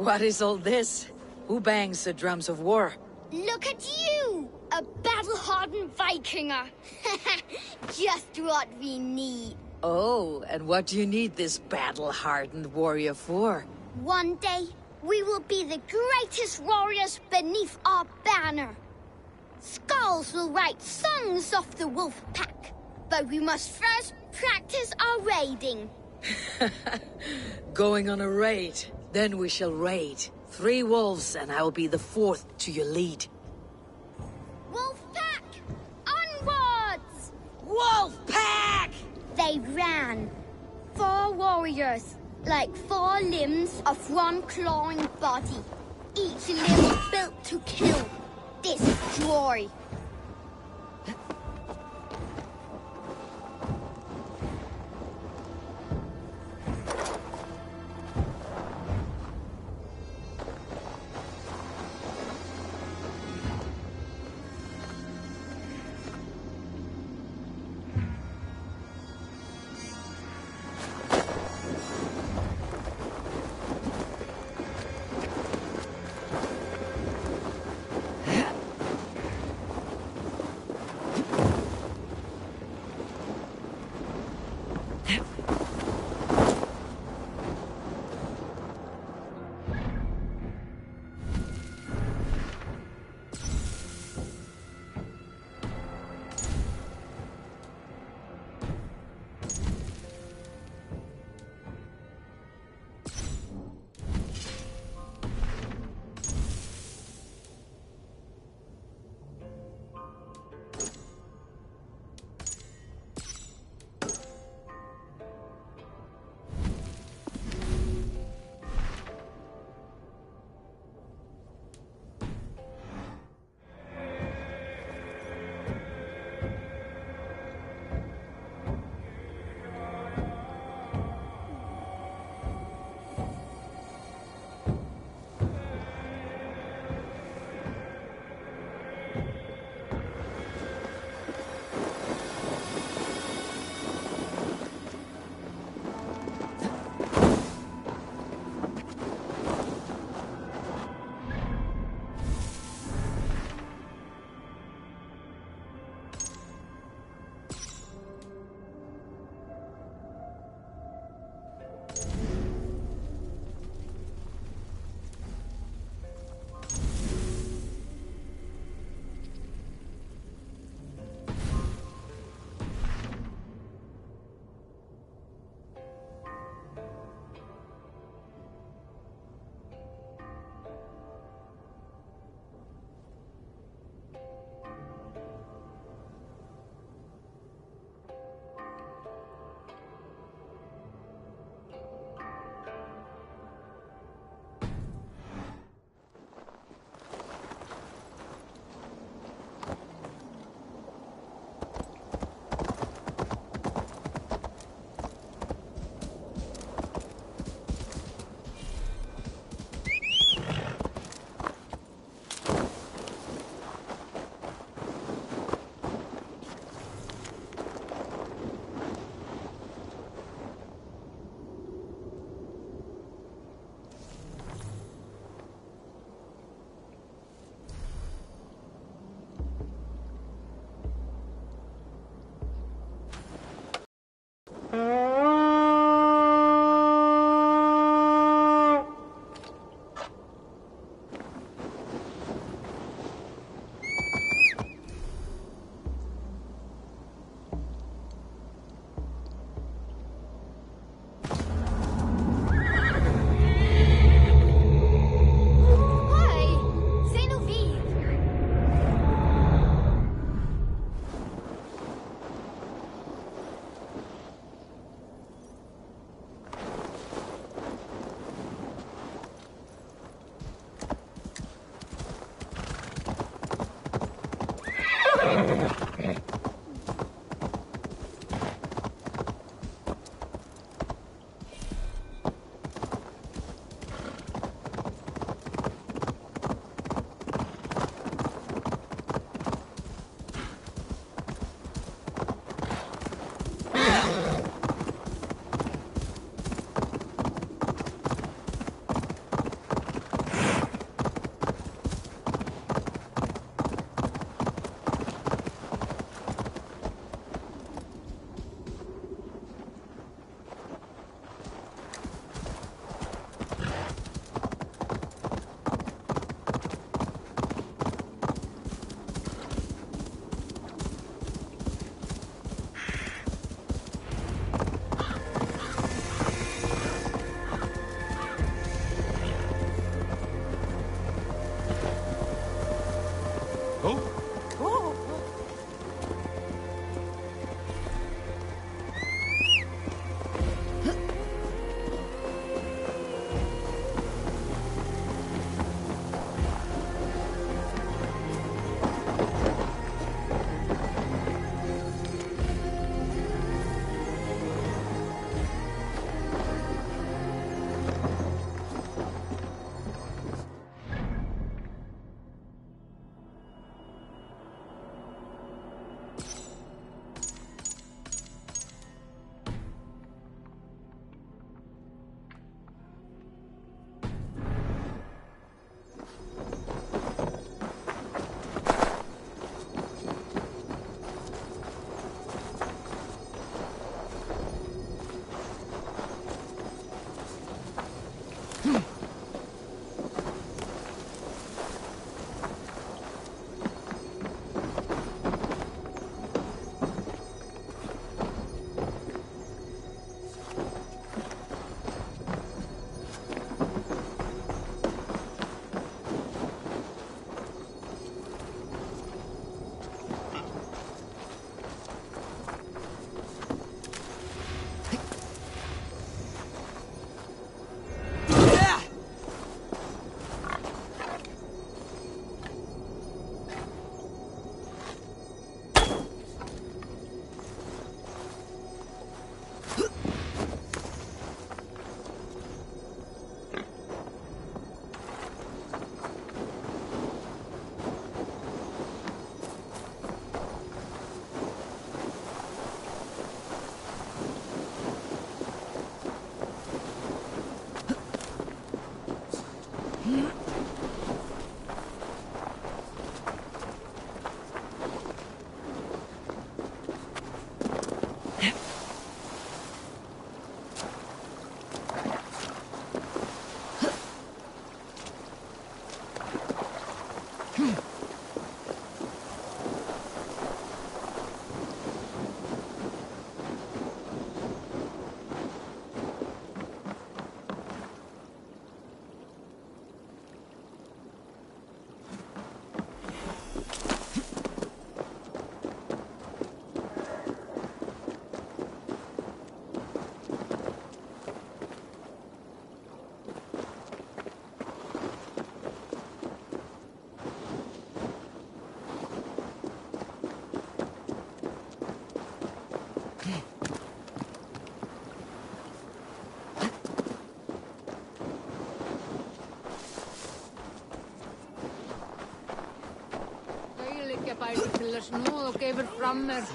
What is all this? Who bangs the drums of war? Look at you! A battle-hardened Vikinger! Just what we need. Oh, and what do you need this battle-hardened warrior for? One day, we will be the greatest warriors beneath our banner. Skulls will write songs of the wolf pack, but we must first practice our raiding. Going on a raid. Then we shall raid. 3 wolves, and I will be the 4th to your lead. Wolf pack! Onwards! Wolf pack! They ran. 4 warriors, like 4 limbs of one clawing body. Each limb built to kill, destroy.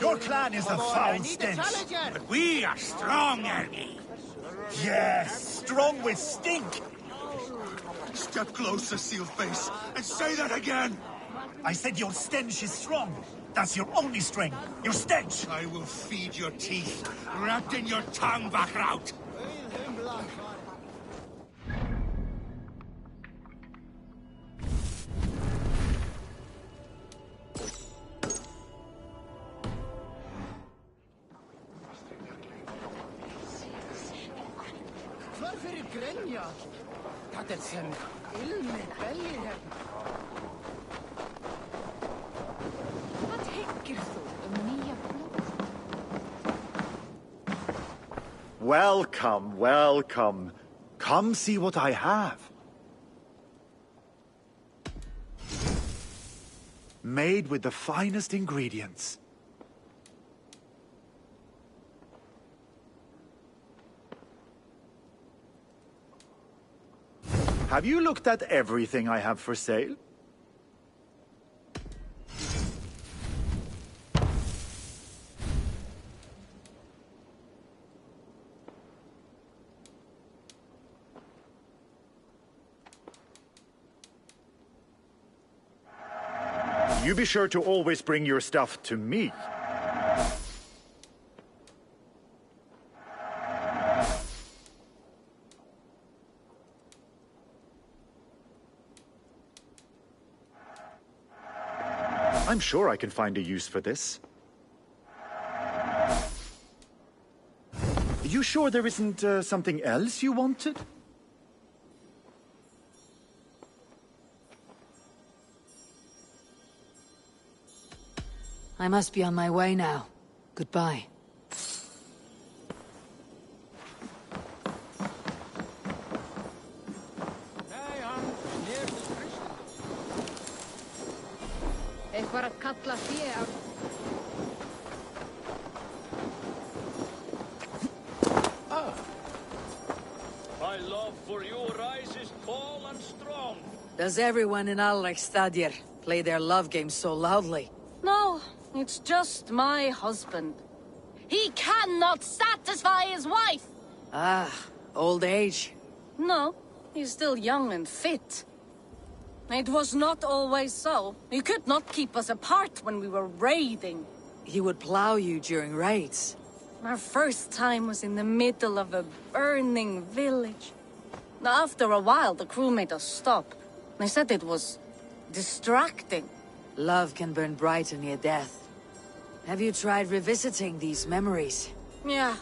Your clan is a foul stench. But we are strong, Ernie. Yes, strong with stink. Step closer, Sealface, and say that again. I said your stench is strong. That's your only strength. Your stench. I will feed your teeth, wrapped in your tongue, Backraut. Welcome, welcome. Come see what I have. Made with the finest ingredients. Have you looked at everything I have for sale? You be sure to always bring your stuff to me. I'm sure I can find a use for this. You sure there isn't something else you wanted? I must be on my way now. Goodbye. My love for you rises tall and strong. Does everyone in Alrekstadir play their love game so loudly? No, it's just my husband. He cannot satisfy his wife! Ah, old age. No, he's still young and fit. It was not always so. He could not keep us apart when we were raiding. He would plow you during raids. Our first time was in the middle of a burning village. After a while, the crew made us stop. They said it was distracting. Love can burn brighter near death. Have you tried revisiting these memories? Yeah,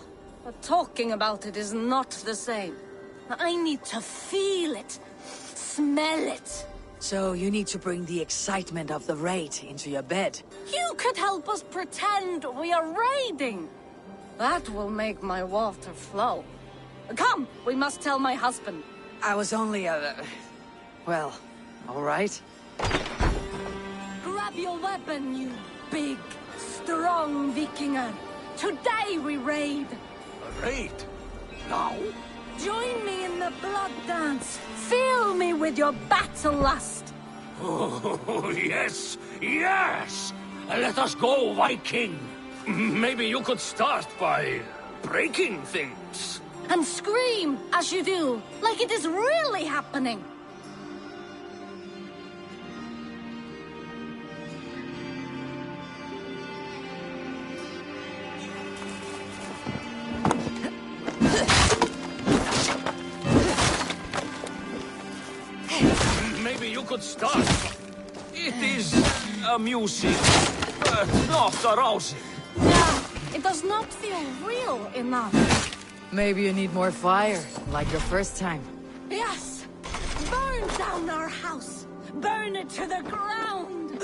but talking about it is not the same. I need to feel it, smell it. So you need to bring the excitement of the raid into your bed. You could help us pretend we are raiding. That will make my water flow. Come, we must tell my husband. I was only well, all right. Grab your weapon, you big, strong Vikinger. Today we raid. A raid? Now? Join me in the blood dance. Fill me with your battle lust. Oh, yes, yes! Let us go, Viking. Maybe you could start by breaking things. And scream as you do, like it is really happening. Maybe you could start. It is amusing, but not arousing. Yeah, it does not feel real enough. Maybe you need more fire, like your first time. Yes! Burn down our house! Burn it to the ground!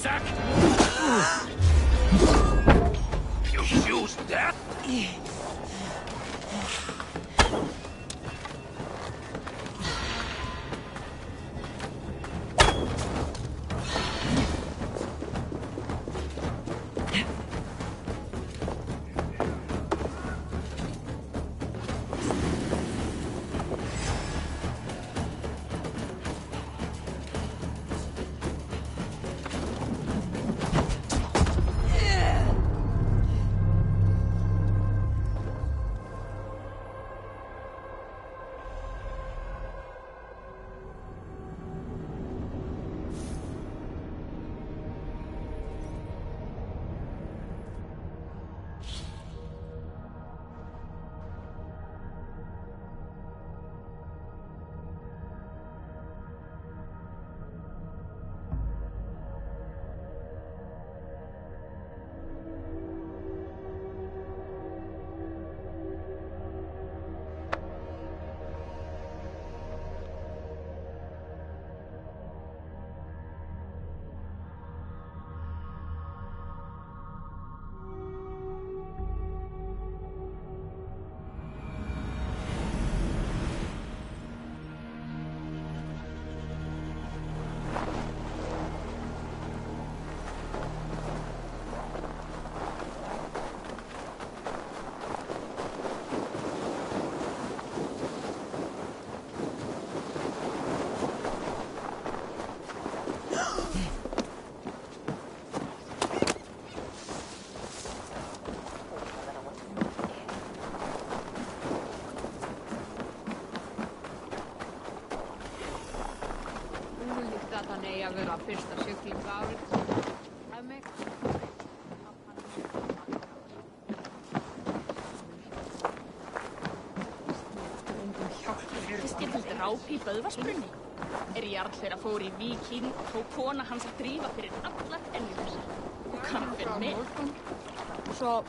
exact. You choose that? Vera fyrsta sigling árið. Skiptild ráp í böðvarsbrunni. Jarl þeirra fór í Víking, tók kona hans að drífa fyrir allar ennjur. Og kann fyrir mig. Svo...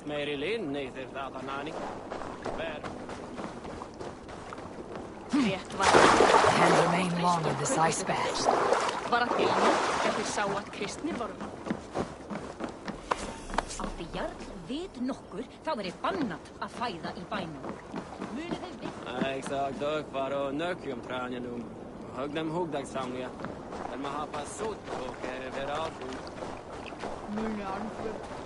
Meiri linn neithir það að nani. Hver? Rétt var. Can remain long in this ice bath. Var að til nótt þeir sá að kristnir voru. Átti Jarl vit nokkur, þá bannat að fæða í bænum. Munu þeir við? Ik zag dökvar och nökjumtränja nu. Hög dem hugdagssamlingar. Men man har passot och överallt. Munu anflöp.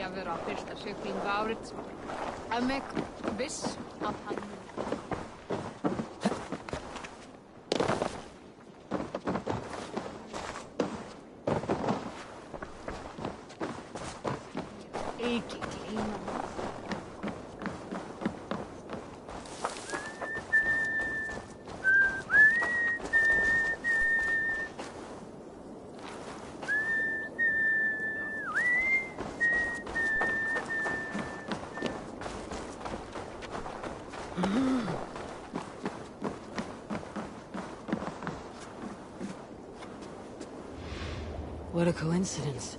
Að vera fyrsta sigling árið. Mig viss að hann... Ekki gleyma. What a coincidence.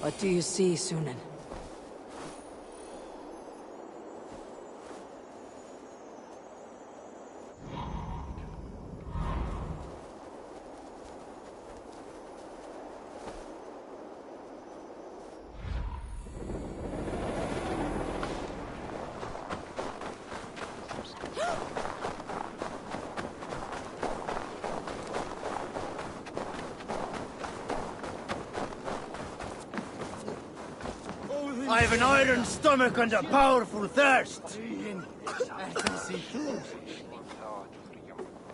What do you see, Sunan? I have an iron stomach and a powerful thirst.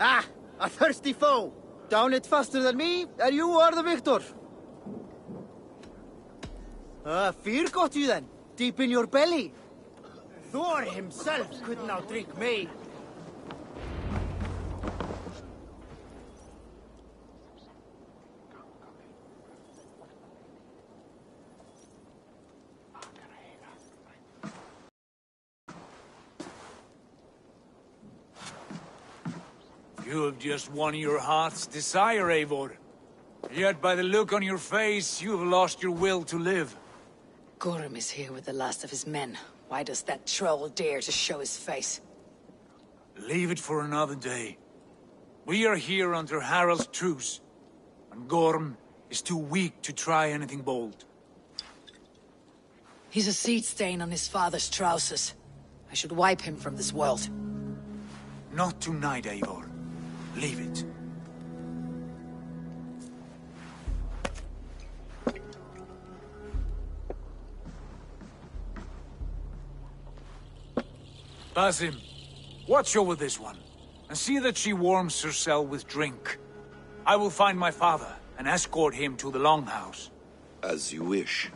Ah, a thirsty foe. Down it faster than me, and you are the victor. Fear got you then, deep in your belly. Thor himself couldn't outdrink me. You have just won your heart's desire, Eivor. Yet by the look on your face, you have lost your will to live. Gorm is here with the last of his men. Why does that troll dare to show his face? Leave it for another day. We are here under Harald's truce, and Gorm is too weak to try anything bold. He's a seed stain on his father's trousers. I should wipe him from this world. Not tonight, Eivor. Leave it. Basim, watch over this one, and see that she warms herself with drink. I will find my father, and escort him to the Longhouse. As you wish.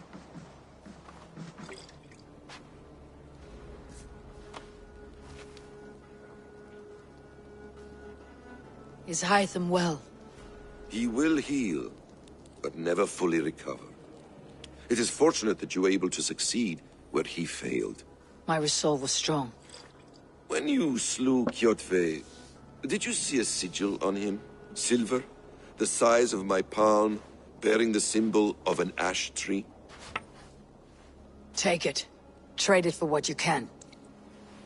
Is Hytham well? He will heal, but never fully recover. It is fortunate that you were able to succeed where he failed. My resolve was strong. When you slew Kjotve, did you see a sigil on him? Silver? The size of my palm, bearing the symbol of an ash tree? Take it. Trade it for what you can.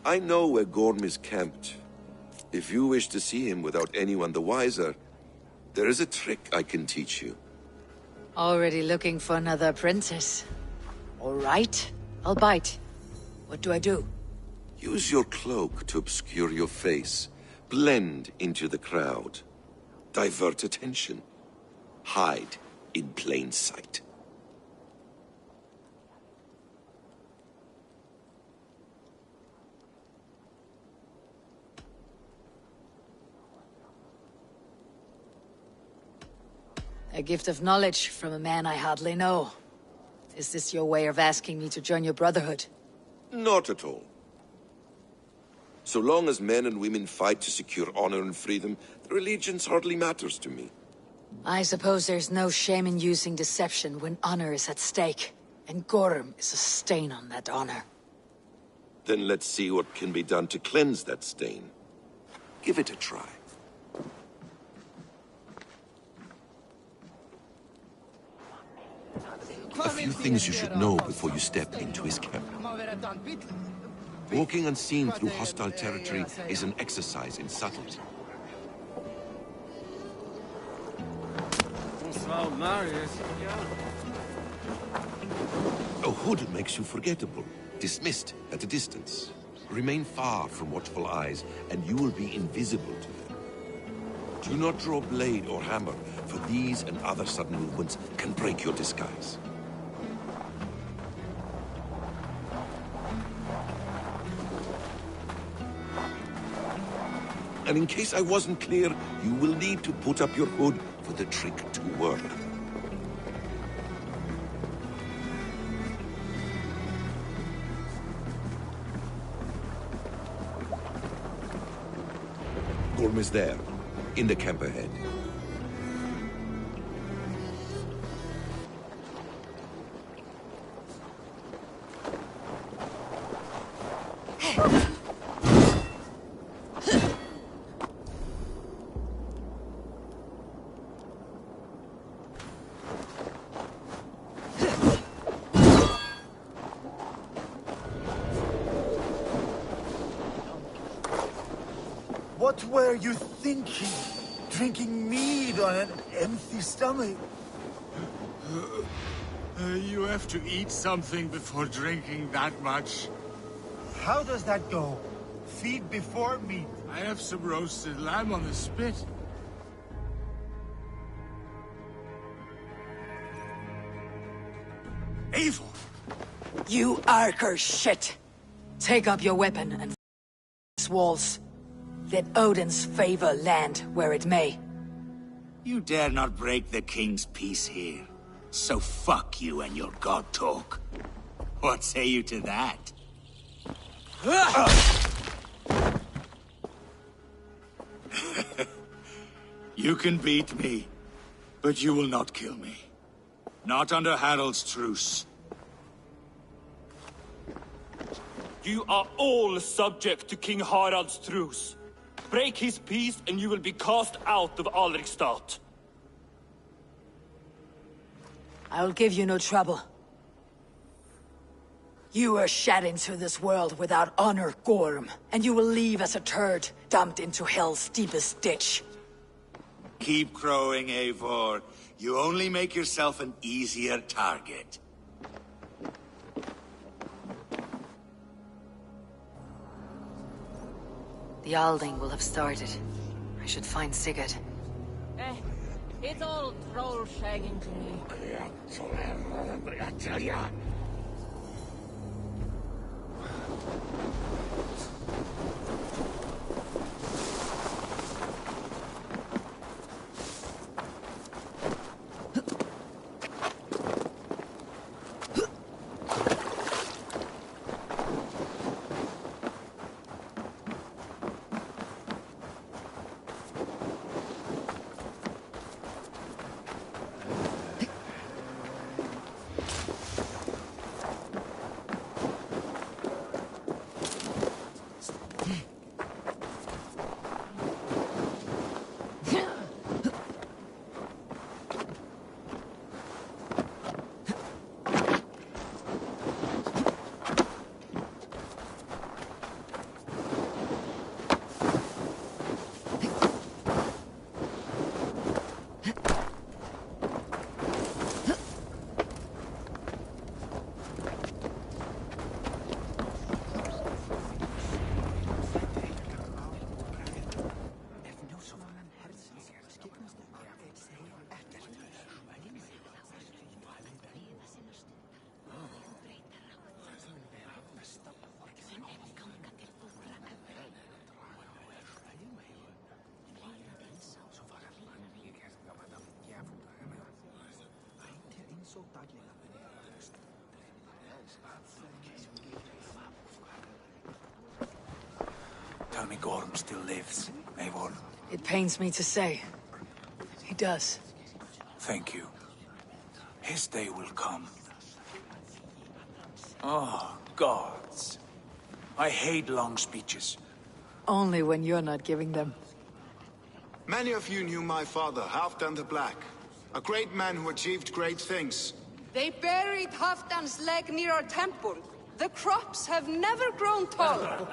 I know where Gorm is camped. If you wish to see him without anyone the wiser, there is a trick I can teach you. Already looking for another princess. All right, I'll bite. What do I do? Use your cloak to obscure your face. Blend into the crowd. Divert attention. Hide in plain sight. A gift of knowledge from a man I hardly know. Is this your way of asking me to join your brotherhood? Not at all. So long as men and women fight to secure honor and freedom, their allegiance hardly matters to me. I suppose there's no shame in using deception when honor is at stake. And Gorm is a stain on that honor. Then let's see what can be done to cleanse that stain. Give it a try. A few things you should know before you step into his camp. Walking unseen through hostile territory is an exercise in subtlety. A hood makes you forgettable, dismissed at a distance. Remain far from watchful eyes, and you will be invisible to them. Do not draw blade or hammer, for these and other sudden movements can break your disguise. And in case I wasn't clear, you will need to put up your hood for the trick to work. Gorm is there, in the camp ahead. What were you thinking? Drinking mead on an empty stomach? You have to eat something before drinking that much. How does that go? Feed before meat. I have some roasted lamb on the spit. Eivor! You Arker shit! Take up your weapon and walls. Let Odin's favor land where it may. You dare not break the king's peace here. So fuck you and your god talk. What say you to that? You can beat me, but you will not kill me. Not under Harald's truce. You are all subject to King Harald's truce. Break his peace and you will be cast out of Alrikstad. I will give you no trouble. You were shed into this world without honor, Gorm, and you will leave as a turd, dumped into hell's deepest ditch. Keep crowing, Eivor. You only make yourself an easier target. The Alding will have started. I should find Sigurd. It's all troll shagging to me. Tell me Gorm still lives, Eivor. It pains me to say. He does. Thank you. His day will come. Oh, gods. I hate long speeches. Only when you're not giving them. Many of you knew my father, Halfdan the Black. A great man who achieved great things. They buried Halfdan's leg near our temple. The crops have never grown tall.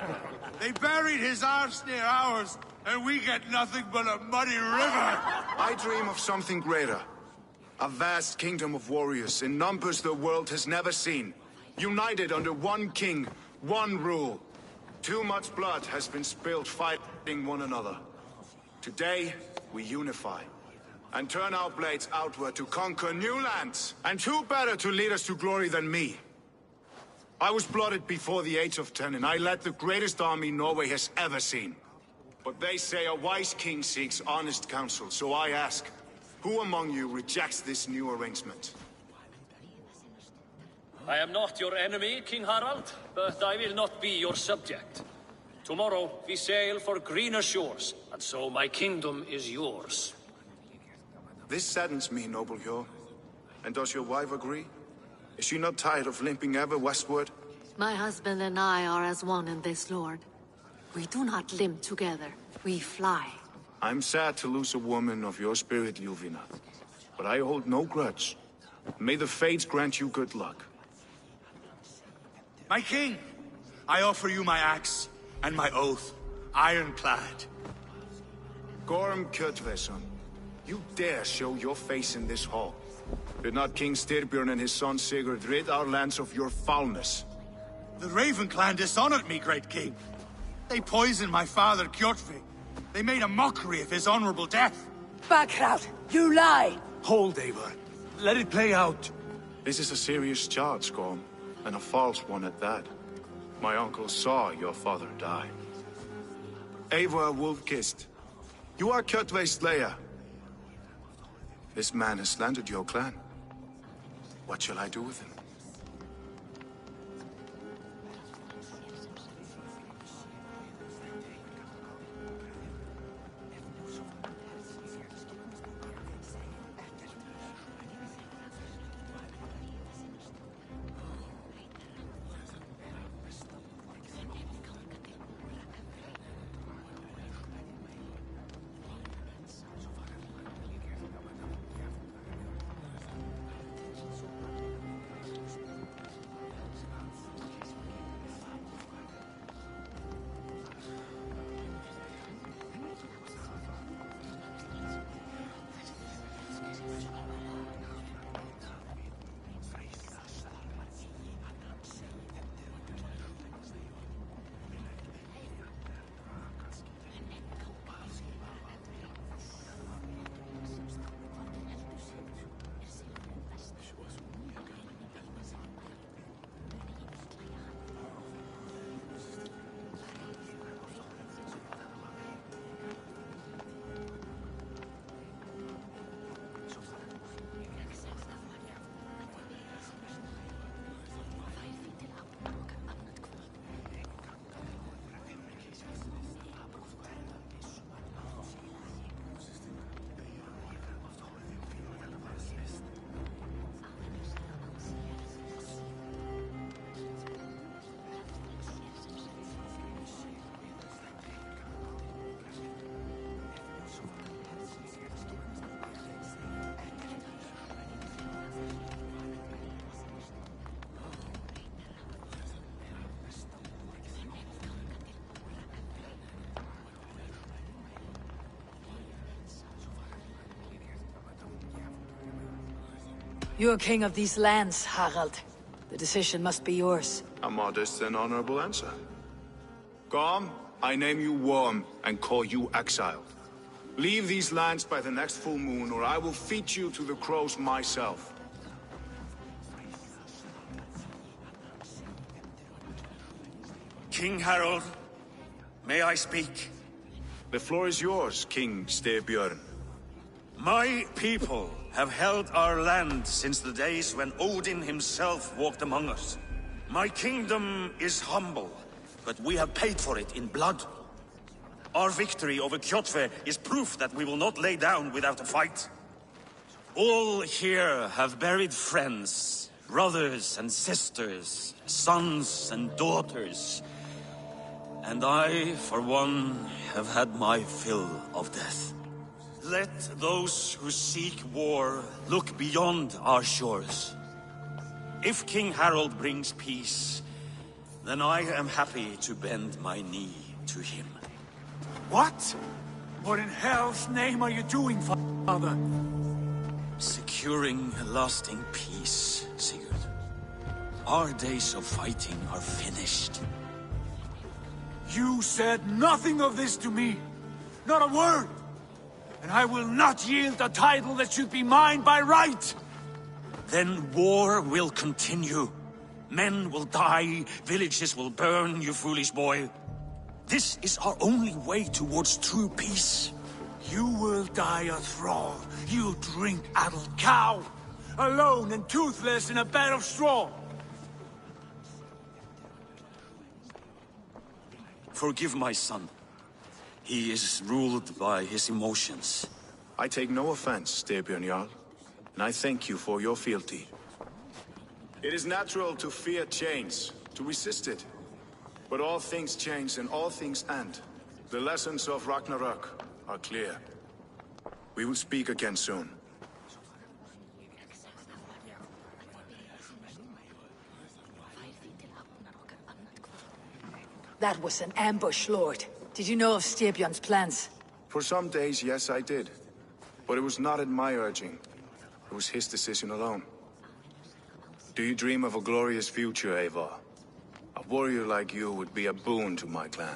They buried his arse near ours, and we get nothing but a muddy river. I dream of something greater. A vast kingdom of warriors in numbers the world has never seen. United under one king, one rule. Too much blood has been spilled fighting one another. Today, we unify. And turn our blades outward to conquer new lands. And who better to lead us to glory than me? I was blooded before the age of 10, and I led the greatest army Norway has ever seen. But they say a wise king seeks honest counsel, so I ask, who among you rejects this new arrangement? I am not your enemy, King Harald, but I will not be your subject. Tomorrow we sail for greener shores, and so my kingdom is yours. This saddens me, noble Hjor. And does your wife agree? Is she not tired of limping ever westward? My husband and I are as one in this, Lord. We do not limp together. We fly. I'm sad to lose a woman of your spirit, Ljuvina. But I hold no grudge. May the fates grant you good luck. My king, I offer you my axe and my oath, ironclad. Gorm Kjotveson, you dare show your face in this hall. Did not King Styrbjörn and his son Sigurd rid our lands of your foulness? The Raven clan dishonored me, great king. They poisoned my father, Kjotve. They made a mockery of his honorable death. Backrout, you lie! Hold, Eivor. Let it play out. This is a serious charge, Gorm, and a false one at that. My uncle saw your father die. Eivor Wolf-Kissed, you are Kjotve's slayer. This man has slandered your clan. What shall I do with him? You're king of these lands, Harald. The decision must be yours. A modest and honorable answer. Gorm, I name you Worm and call you exiled. Leave these lands by the next full moon, or I will feed you to the crows myself. King Harold, may I speak? The floor is yours, King Styrbjörn. My people have held our land since the days when Odin himself walked among us. My kingdom is humble, but we have paid for it in blood. Our victory over Kjotve is proof that we will not lay down without a fight. All here have buried friends, brothers and sisters, sons and daughters. And I, for one, have had my fill of death. Let those who seek war look beyond our shores. If King Harold brings peace, then I am happy to bend my knee to him. What? What in hell's name are you doing, Father? Securing lasting peace, Sigurd. Our days of fighting are finished. You said nothing of this to me. Not a word. And I will not yield a title that should be mine by right! Then war will continue. Men will die, villages will burn, you foolish boy. This is our only way towards true peace. You will die a thrall. You drink-addled cow! Alone and toothless in a bed of straw! Forgive my son. He is ruled by his emotions. I take no offense, Styrbjörn Jarl, and I thank you for your fealty. It is natural to fear change, to resist it. But all things change and all things end. The lessons of Ragnarok are clear. We will speak again soon. That was an ambush, Lord. Did you know of Styrbjörn's plans? For some days, yes, I did. But it was not at my urging. It was his decision alone. Do you dream of a glorious future, Eivor? A warrior like you would be a boon to my clan.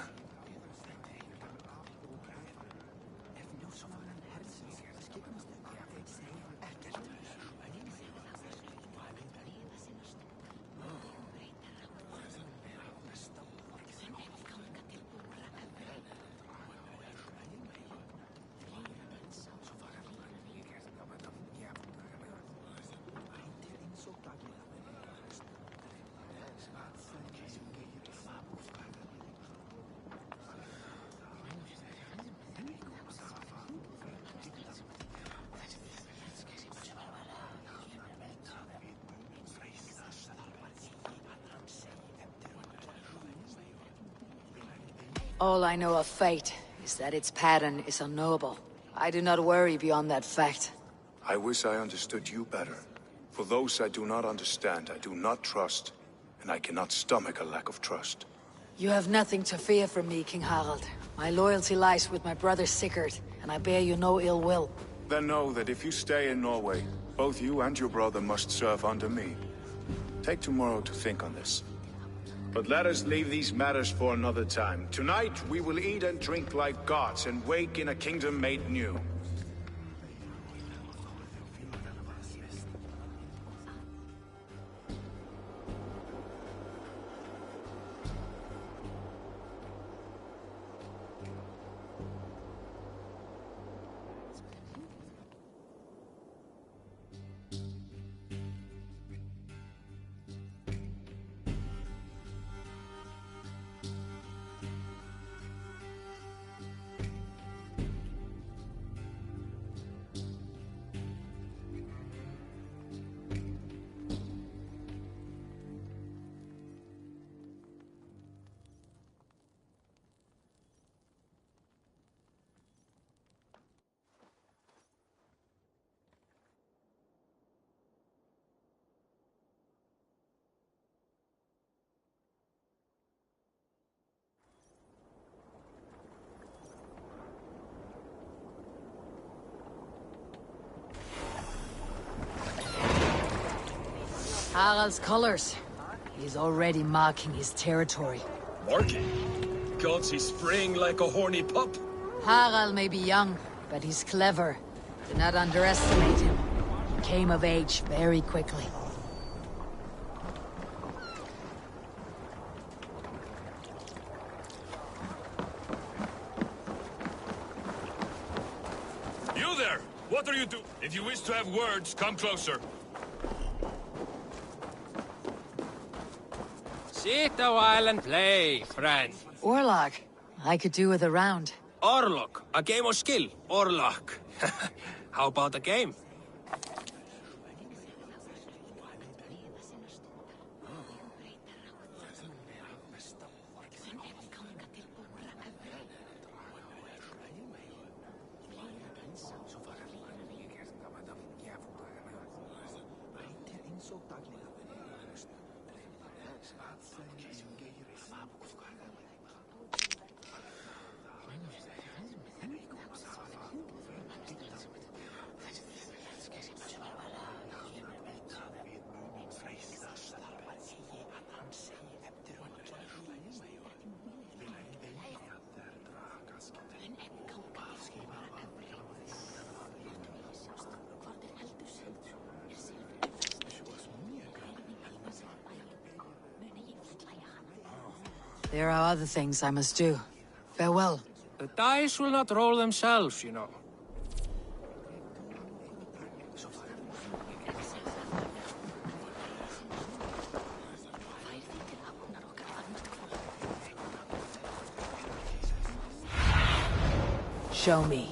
All I know of fate is that its pattern is unknowable. I do not worry beyond that fact. I wish I understood you better. For those I do not understand, I do not trust, and I cannot stomach a lack of trust. You have nothing to fear from me, King Harald. My loyalty lies with my brother Sigurd, and I bear you no ill will. Then know that if you stay in Norway, both you and your brother must serve under me. Take tomorrow to think on this. But let us leave these matters for another time. Tonight, we will eat and drink like gods and wake in a kingdom made new. Harald's colors. He's already marking his territory. Marking? Gods, he's spraying like a horny pup. Harald may be young, but he's clever. Do not underestimate him. He came of age very quickly. You there! What are you doing? If you wish to have words, come closer. Sit a while and play, friend. Orlog. I could do with a round. Orlog. A game of skill. Orlog. How about a game? There are other things I must do. Farewell. The dice will not roll themselves, you know. Show me.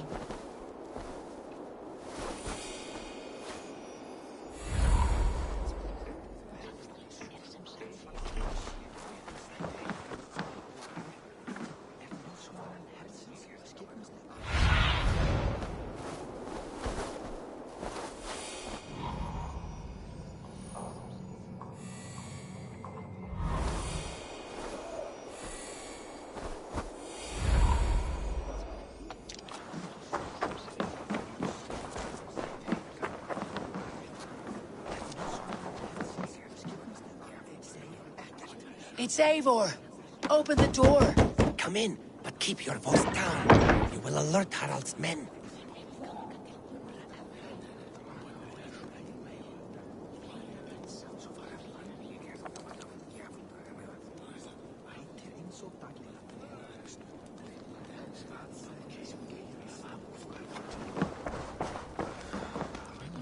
It's Eivor! Open the door! Come in, but keep your voice down. You will alert Harald's men.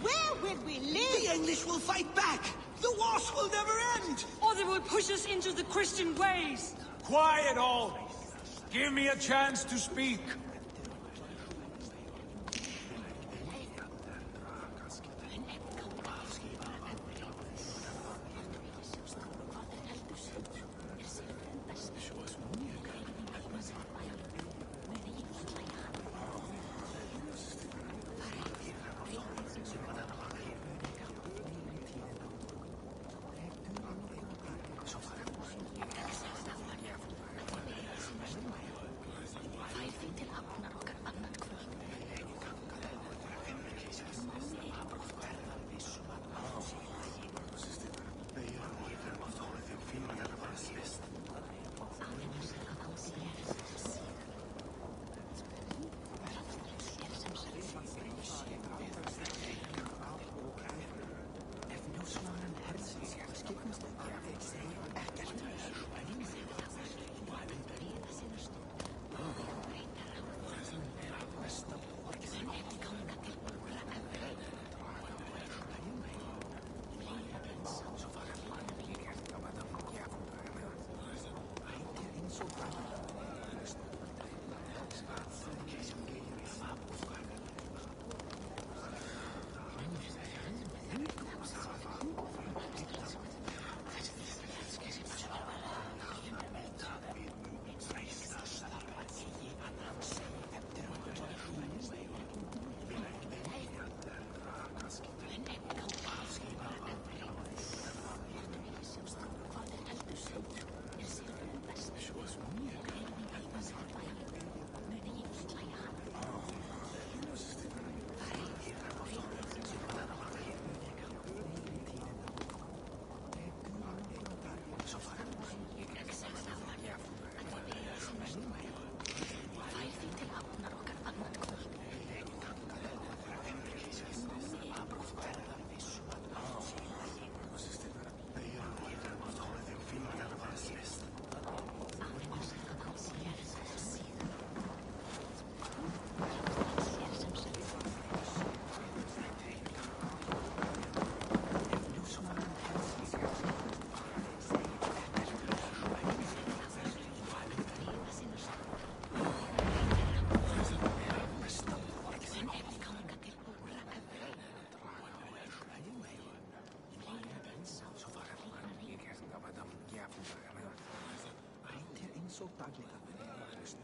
Where will we live? The English will fight back! The wars will never end! Or they will push us into the Christian ways! Quiet all! Give me a chance to speak.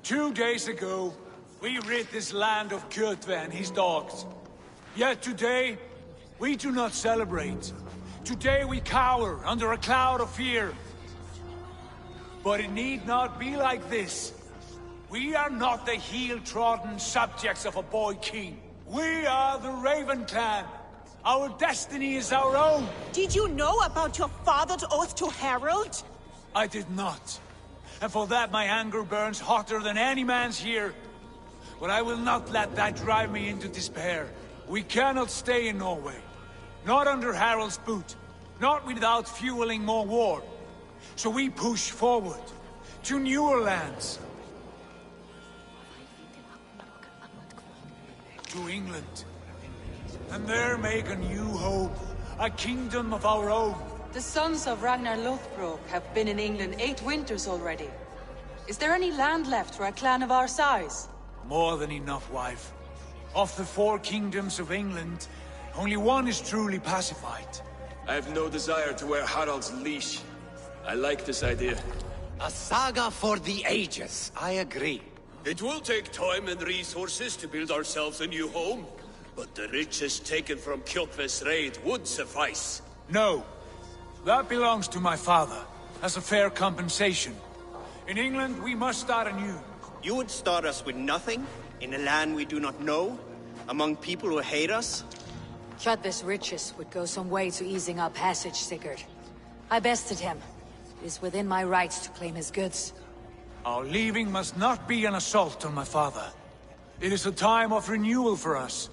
Two days ago, we rid this land of Kjotve and his dogs. Yet today, we do not celebrate. Today we cower under a cloud of fear. But it need not be like this. We are not the heel-trodden subjects of a boy king. We are the Raven clan. Our destiny is our own. Did you know about your father's oath to Harald? I did not. And for that my anger burns hotter than any man's here. But I will not let that drive me into despair. We cannot stay in Norway. Not under Harald's boot. Not without fueling more war. So we push forward to newer lands. to England. And there make a new home, a kingdom of our own. The sons of Ragnar Lothbrok have been in England 8 winters already. Is there any land left for a clan of our size? More than enough, wife. Of the 4 kingdoms of England, only one is truly pacified. I have no desire to wear Harald's leash. I like this idea. A saga for the ages, I agree. It will take time and resources to build ourselves a new home, but the riches taken from Kjotve's raid would suffice. No. That belongs to my father, as a fair compensation. In England, we must start anew. You would start us with nothing? In a land we do not know? Among people who hate us? Kjotve's riches would go some way to easing our passage, Sigurd. I bested him. It is within my rights to claim his goods. Our leaving must not be an assault on my father. It is a time of renewal for us.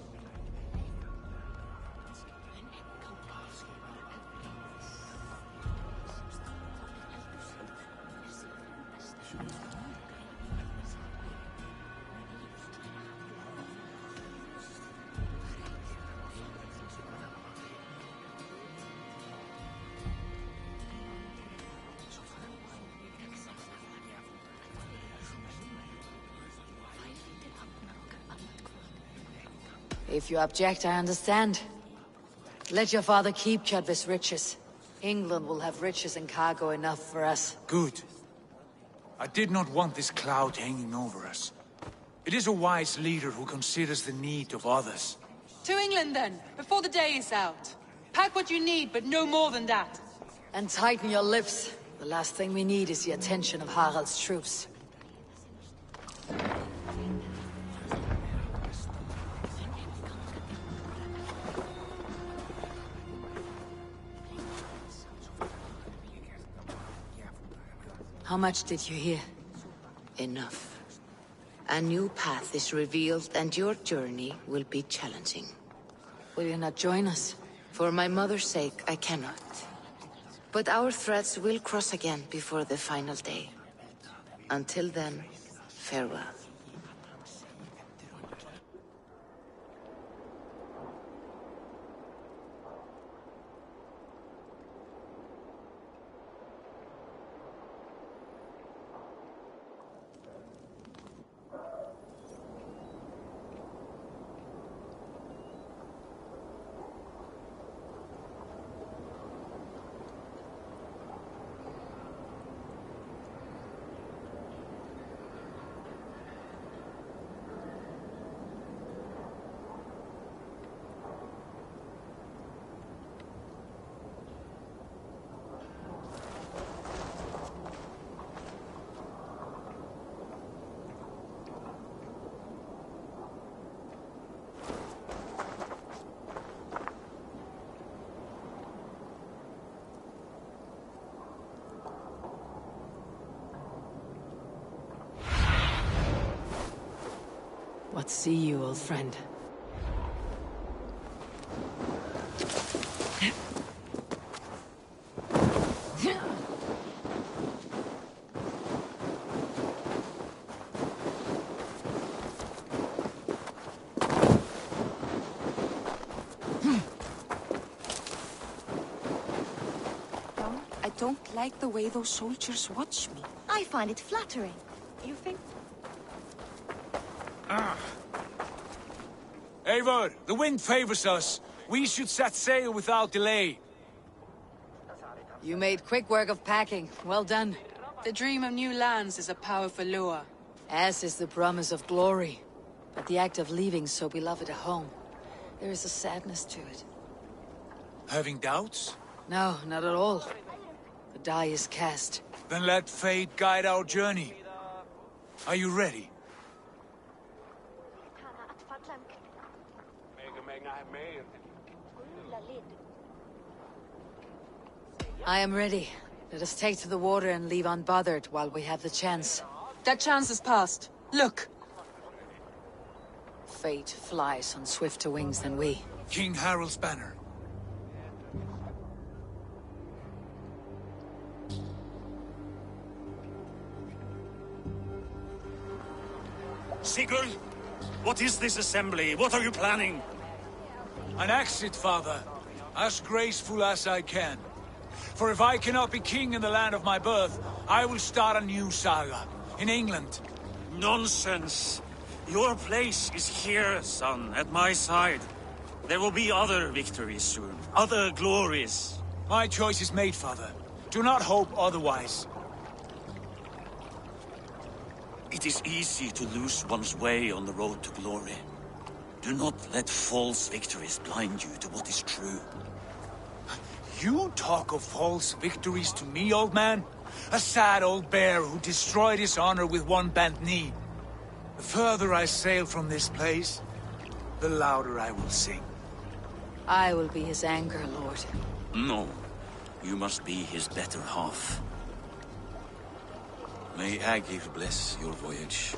If you object, I understand. Let your father keep Kjotve's riches. England will have riches and cargo enough for us. Good. I did not want this cloud hanging over us. It is a wise leader who considers the need of others. To England then, before the day is out. Pack what you need, but no more than that. And tighten your lips. The last thing we need is the attention of Harald's troops. How much did you hear? Enough. A new path is revealed, and your journey will be challenging. Will you not join us? For my mother's sake, I cannot. But our threads will cross again before the final day. Until then, farewell. What see you, old friend? I don't like the way those soldiers watch me. I find it flattering. You think? Eivor, the wind favors us. We should set sail without delay. You made quick work of packing. Well done. The dream of new lands is a powerful lure. As is the promise of glory. But the act of leaving so beloved a home, there is a sadness to it. Having doubts? No, not at all. The die is cast. Then let fate guide our journey. Are you ready? I am ready. Let us take to the water and leave unbothered while we have the chance. That chance is past. Look! Fate flies on swifter wings than we. King Harald's banner. Sigurd, What is this assembly? What are you planning? An exit, father. As graceful as I can. For if I cannot be king in the land of my birth, I will start a new saga. In England. Nonsense. Your place is here, son, at my side. There will be other victories soon. Other glories. My choice is made, father. Do not hope otherwise. It is easy to lose one's way on the road to glory. Do not let false victories blind you to what is true. You talk of false victories to me, old man? A sad old bear who destroyed his honor with one bent knee. The further I sail from this place, the louder I will sing. I will be his anger, Lord. No. You must be his better half. May Agir bless your voyage.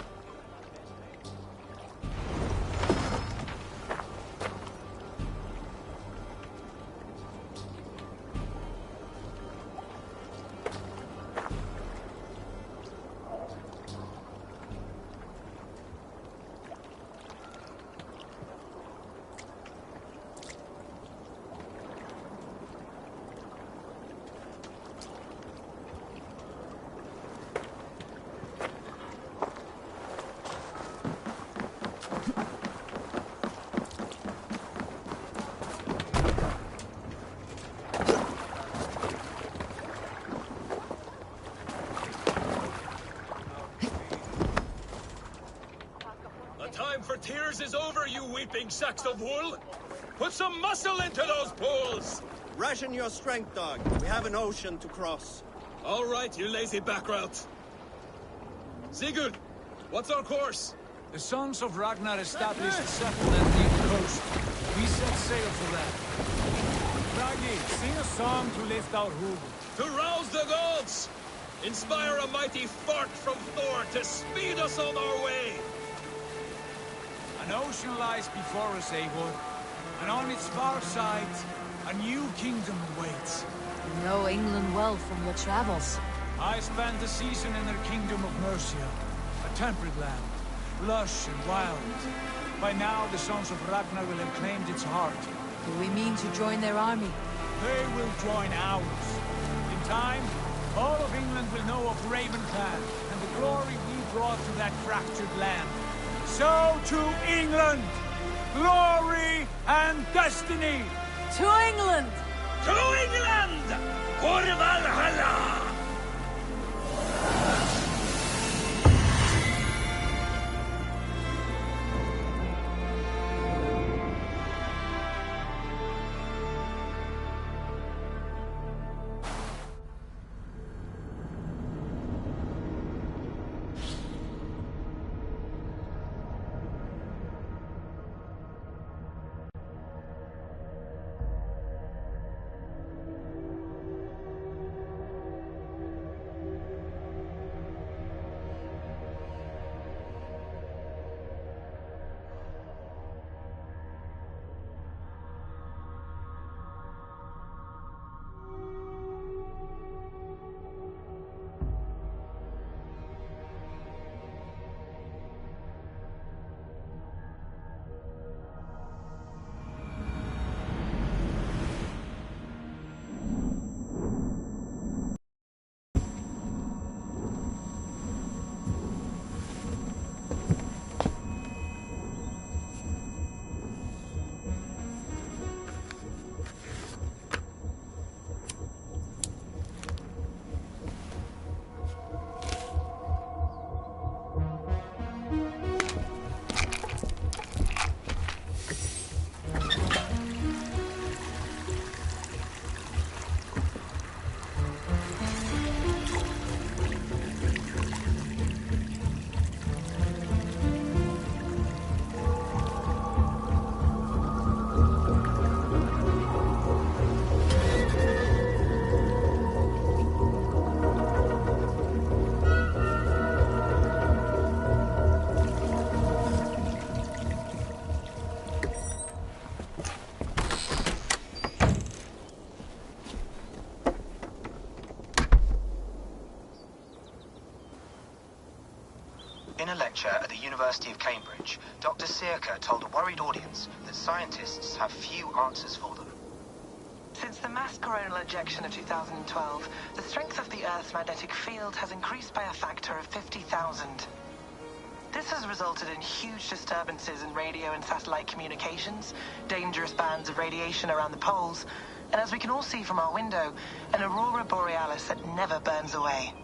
Tears is over, you weeping sacks of wool! Put some muscle into those pools! Ration your strength, dog. We have an ocean to cross. All right, you lazy backrout. Sigurd, what's our course? The sons of Ragnar established a settlement near the coast. We set sail for that. Raggi, sing a song to lift our hoof. To rouse the gods! Inspire a mighty fart from Thor to speed us on our way! An ocean lies before us, Eivor, and on its far side, a new kingdom awaits. You know England well from your travels. I spent a season in their kingdom of Mercia, a temperate land, lush and wild. By now, the sons of Ragnar will have claimed its heart. Do we mean to join their army? They will join ours. In time, all of England will know of Raven Clan, and the glory we brought to that fractured land. So to England! Glory and destiny! To England! To England! For Valhalla! In a lecture at the University of Cambridge, Dr. Circa told a worried audience that scientists have few answers for them. Since the mass coronal ejection of 2012, the strength of the Earth's magnetic field has increased by a factor of 50,000. This has resulted in huge disturbances in radio and satellite communications, dangerous bands of radiation around the poles, and as we can all see from our window, an aurora borealis that never burns away.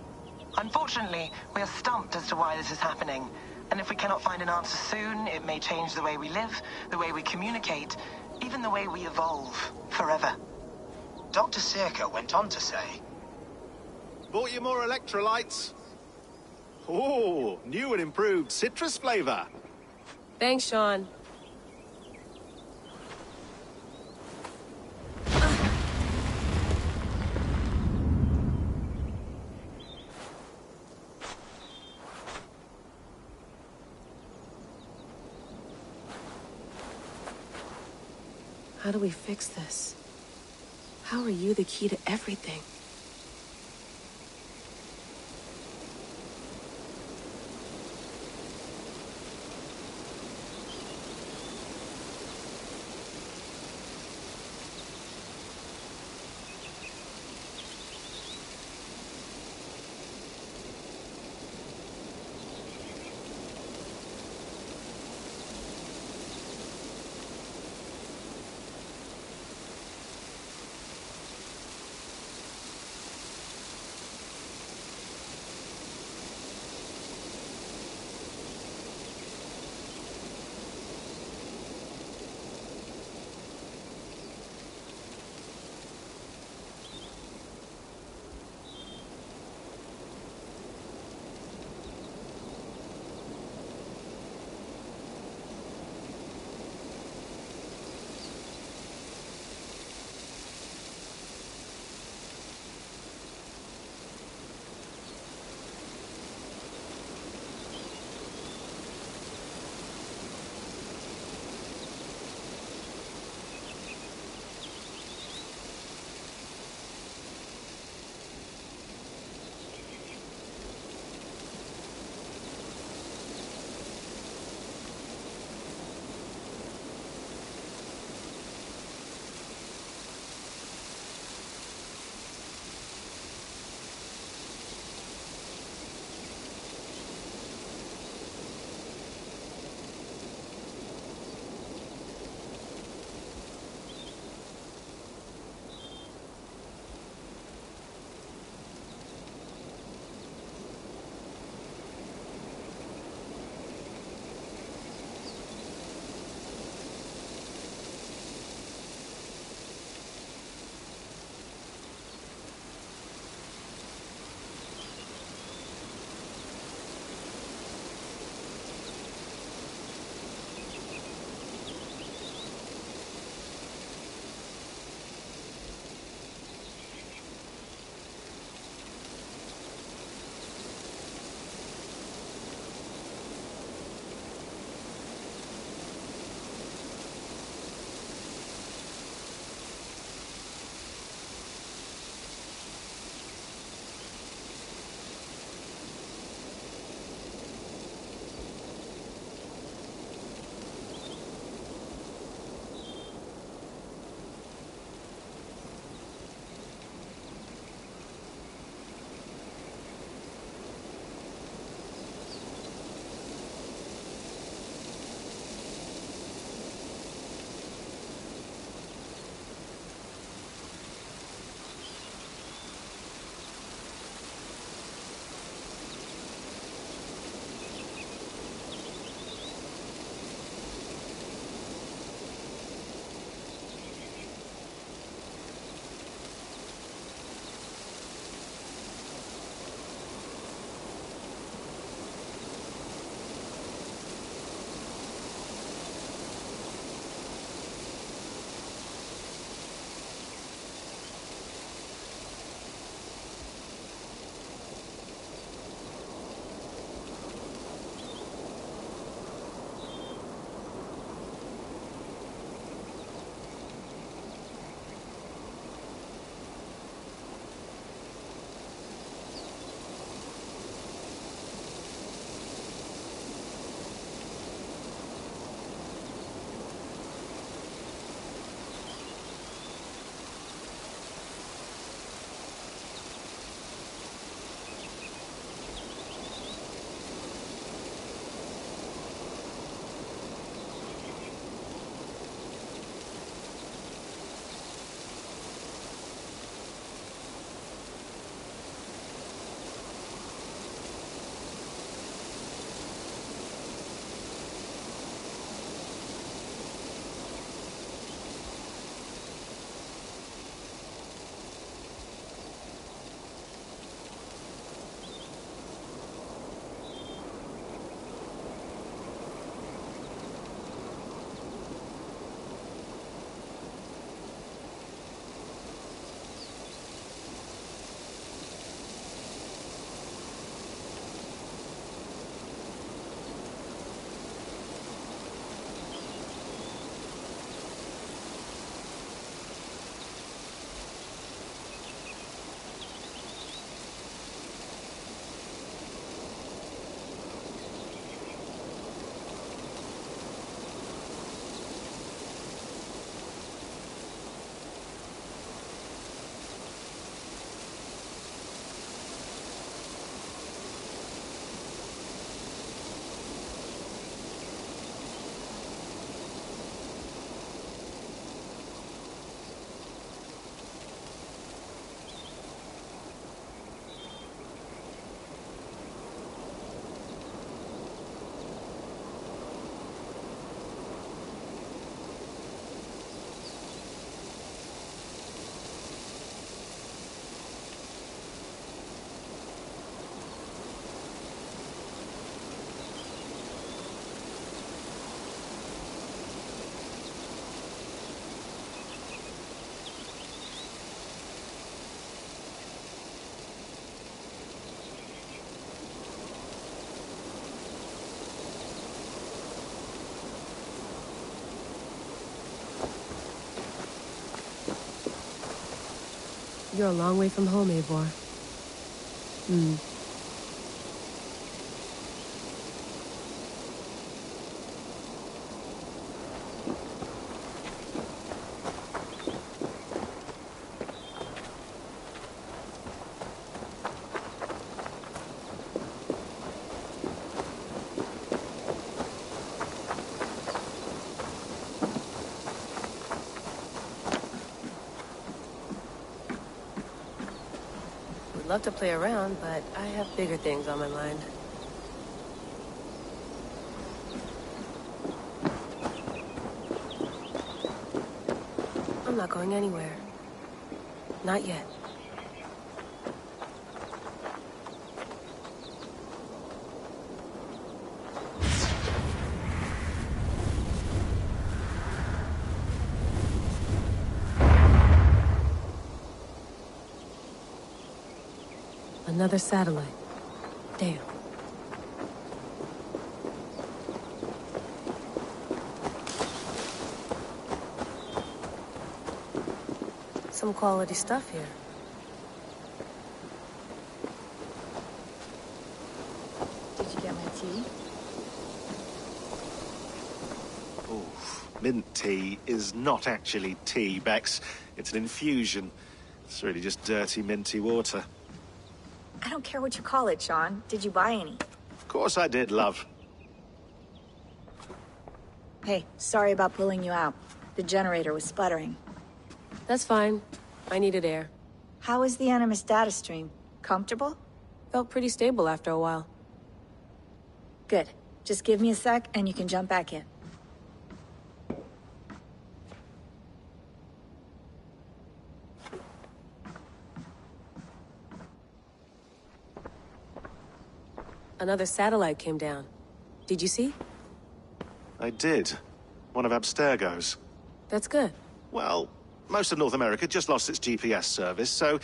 Unfortunately, we are stumped as to why this is happening, and if we cannot find an answer soon, it may change the way we live, the way we communicate, even the way we evolve, forever. Dr. Circa went on to say, Bought you more electrolytes? Oh, new and improved citrus flavor. Thanks, Sean. How do we fix this? How are you the key to everything? You're a long way from home, Eivor. Would love to play around, but I have bigger things on my mind. I'm not going anywhere. Not yet. Another satellite. Damn. Some quality stuff here. Did you get my tea? Oof. Mint tea is not actually tea, Bex. It's an infusion. It's really just dirty, minty water. I don't care what you call it, Sean. Did you buy any? Of course I did, love. Hey, sorry about pulling you out. The generator was sputtering. That's fine. I needed air. How is the Animus data stream? Comfortable? Felt pretty stable after a while. Good. Just give me a sec and you can jump back in. Another satellite came down. Did you see? I did. One of Abstergo's. That's good. Well, most of North America just lost its GPS service, so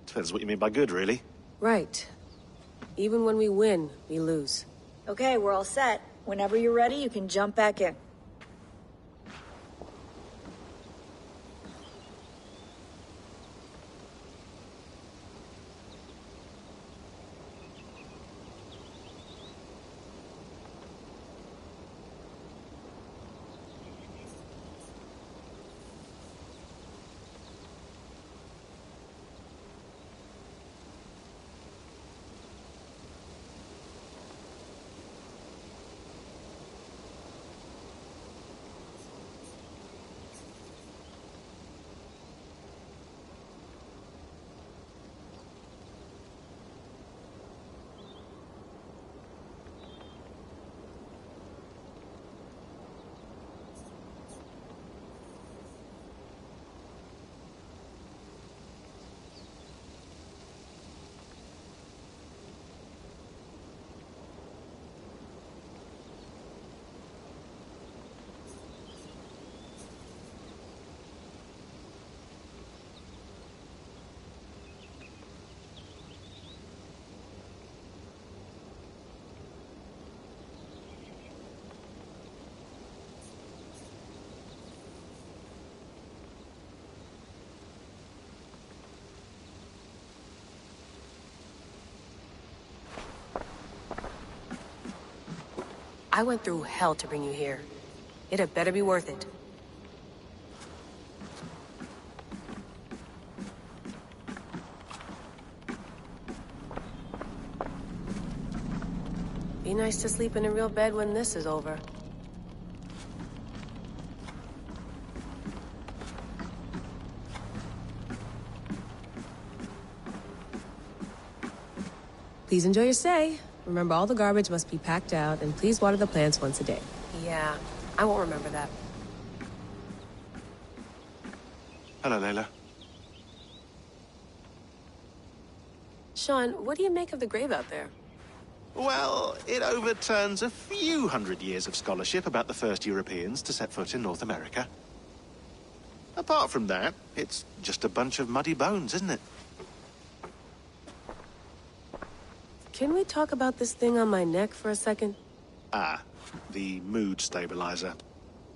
depends what you mean by good, really. Right. Even when we win, we lose. Okay, we're all set. Whenever you're ready, you can jump back in. I went through hell to bring you here. It had better be worth it. Be nice to sleep in a real bed when this is over. Please enjoy your stay. Remember, all the garbage must be packed out, and please water the plants once a day. Yeah, I won't remember that. Hello, Layla. Sean, what do you make of the grave out there? Well, it overturns a few hundred years of scholarship about the first Europeans to set foot in North America. Apart from that, it's just a bunch of muddy bones, isn't it? Can we talk about this thing on my neck for a second? Ah, the mood stabilizer.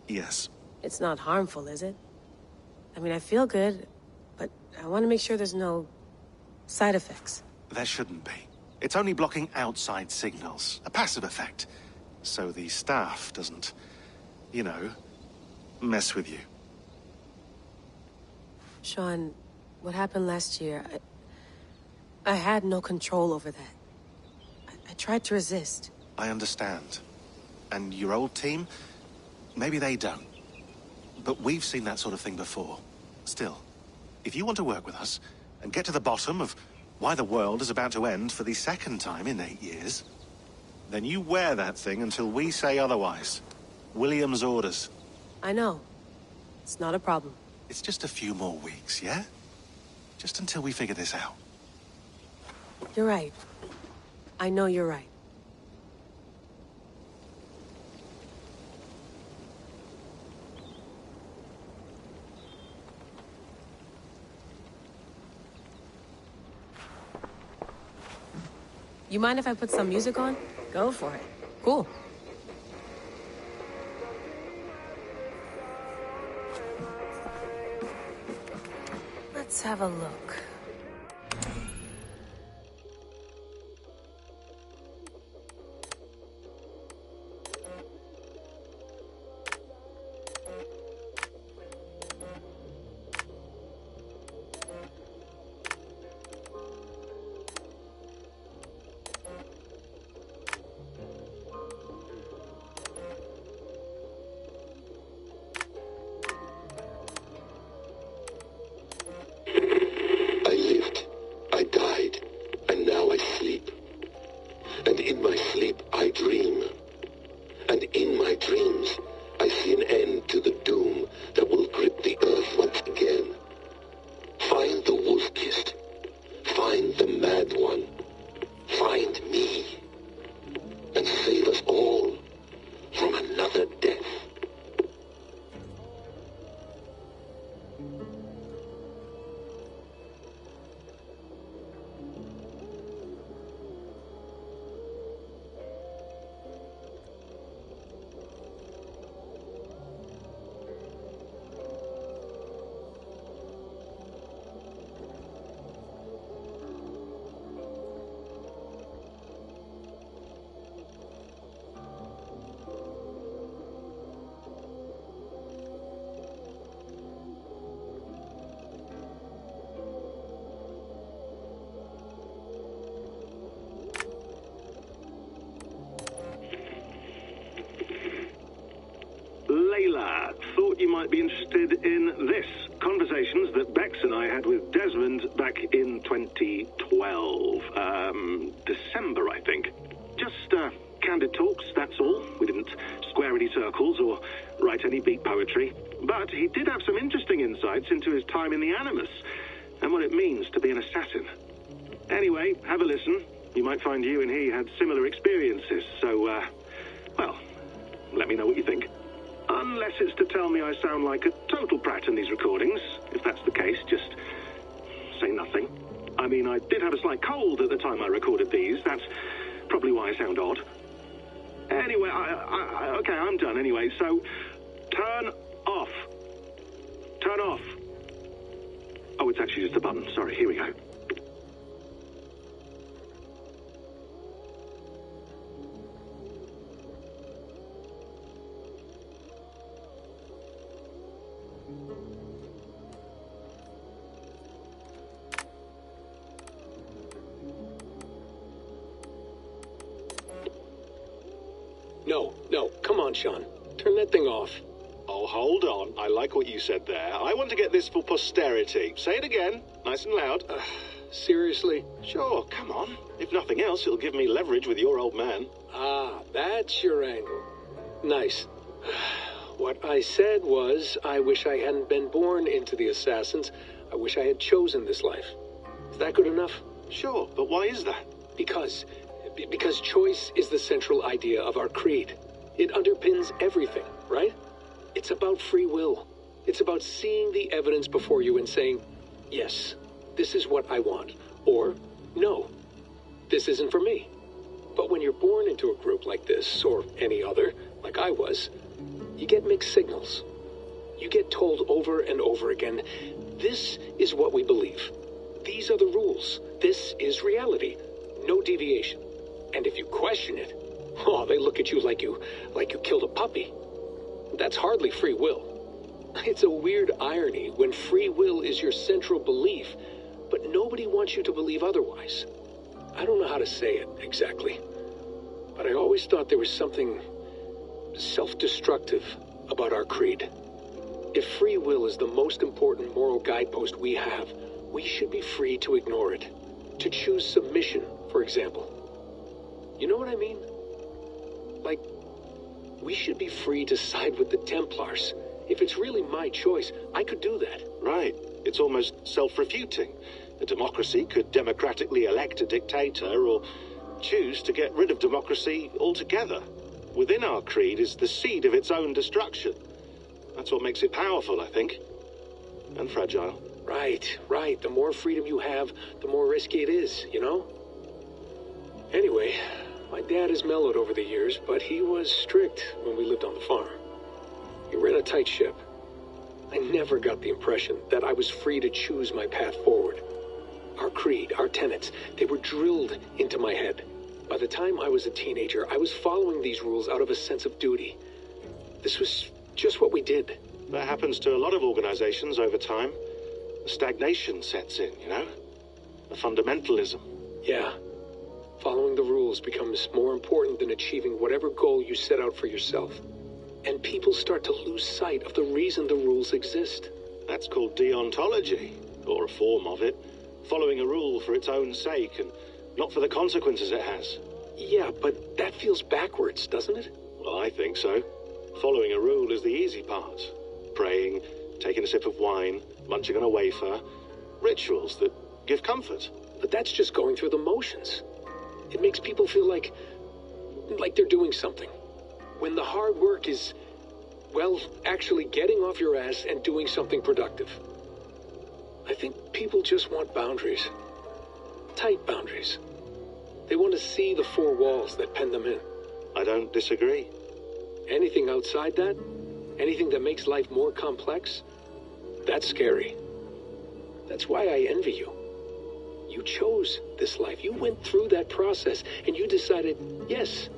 Yes. It's not harmful, is it? I mean, I feel good. but I want to make sure there's no side effects. There shouldn't be. It's only blocking outside signals, a passive effect. So the staff doesn't, you know, mess with you. Sean, what happened last year, I had no control over that. I tried to resist. I understand. And your old team? Maybe they don't. But we've seen that sort of thing before. Still, if you want to work with us and get to the bottom of why the world is about to end for the second time in 8 years, then you wear that thing until we say otherwise. William's orders. I know. It's not a problem. It's just a few more weeks, yeah? Just until we figure this out. You're right. I know you're right. You mind if I put some music on? Go for it. Cool. Let's have a look. Thought you might be interested in this. Conversations that Bex and I had with Desmond back in 2012. December, I think. Just candid talks, that's all. We didn't square any circles or write any beat poetry. But he did have some interesting insights into his time in the Animus and what it means to be an assassin. Anyway, have a listen. You might find you and he had similar experiences. So, well, let me know what you think. Unless it's to tell me I sound like a total brat in these recordings. If that's the case, just say nothing. I mean, I did have a slight cold at the time I recorded these. That's probably why I sound odd. Anyway, okay, I'm done anyway, so turn off. Turn off. Oh, it's actually just a button. Sorry, here we go. No, come on, Sean. Turn that thing off. Oh, hold on. I like what you said there. I want to get this for posterity. Say it again, nice and loud. Seriously? Sure, come on. If nothing else, it'll give me leverage with your old man. Ah, that's your angle. Nice. What I said was, I wish I hadn't been born into the Assassins. I wish I had chosen this life. Is that good enough? Sure, but why is that? Because choice is the central idea of our creed. It underpins everything, right? It's about free will. It's about seeing the evidence before you and saying, yes, this is what I want. Or, no, this isn't for me. But when you're born into a group like this, or any other, like I was, you get mixed signals. You get told over and over again, This is what we believe. These are the rules. This is reality. No deviation. And if you question it, oh, they look at you like you killed a puppy. That's hardly free will. It's a weird irony when free will is your central belief, but nobody wants you to believe otherwise. I don't know how to say it exactly, but I always thought there was something self-destructive about our creed. If free will is the most important moral guidepost we have, we should be free to ignore it. To choose submission, for example. You know what I mean? Like, we should be free to side with the Templars. If it's really my choice, I could do that. Right. It's almost self-refuting. A democracy could democratically elect a dictator or choose to get rid of democracy altogether. Within our creed is the seed of its own destruction. That's what makes it powerful, I think. And fragile. Right. The more freedom you have, the more risky it is, you know? Anyway, my dad has mellowed over the years, but he was strict when we lived on the farm. He ran a tight ship. I never got the impression that I was free to choose my path forward. Our creed, our tenets, they were drilled into my head. By the time I was a teenager, I was following these rules out of a sense of duty. This was just what we did. That happens to a lot of organizations over time. The stagnation sets in, you know? The fundamentalism. Yeah. Following the rules becomes more important than achieving whatever goal you set out for yourself. And people start to lose sight of the reason the rules exist. That's called deontology, or a form of it. Following a rule for its own sake and not for the consequences it has. Yeah, but that feels backwards, doesn't it? Well, I think so. Following a rule is the easy part. Praying, taking a sip of wine, munching on a wafer. Rituals that give comfort. But that's just going through the motions. It makes people feel like they're doing something. When the hard work is, well, actually getting off your ass and doing something productive. I think people just want boundaries. Tight boundaries. They want to see the four walls that pen them in. I don't disagree. Anything outside that, anything that makes life more complex, that's scary. That's why I envy you. You chose this life. You went through that process and you decided, yes,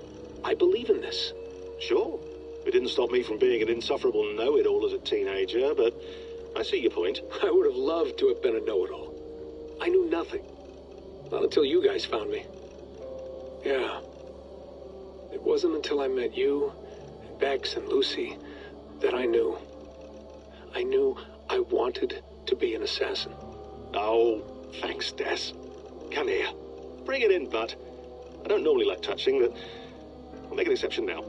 I believe in this. Sure. It didn't stop me from being an insufferable know-it-all as a teenager, but I see your point. I would have loved to have been a know-it-all. I knew nothing. Not until you guys found me. Yeah. It wasn't until I met you, and Bex and Lucy, that I knew. I knew I wanted to be an assassin. Oh, thanks, Des. Come here. Bring it in, bud. I don't normally like touching, but I'll make an exception now.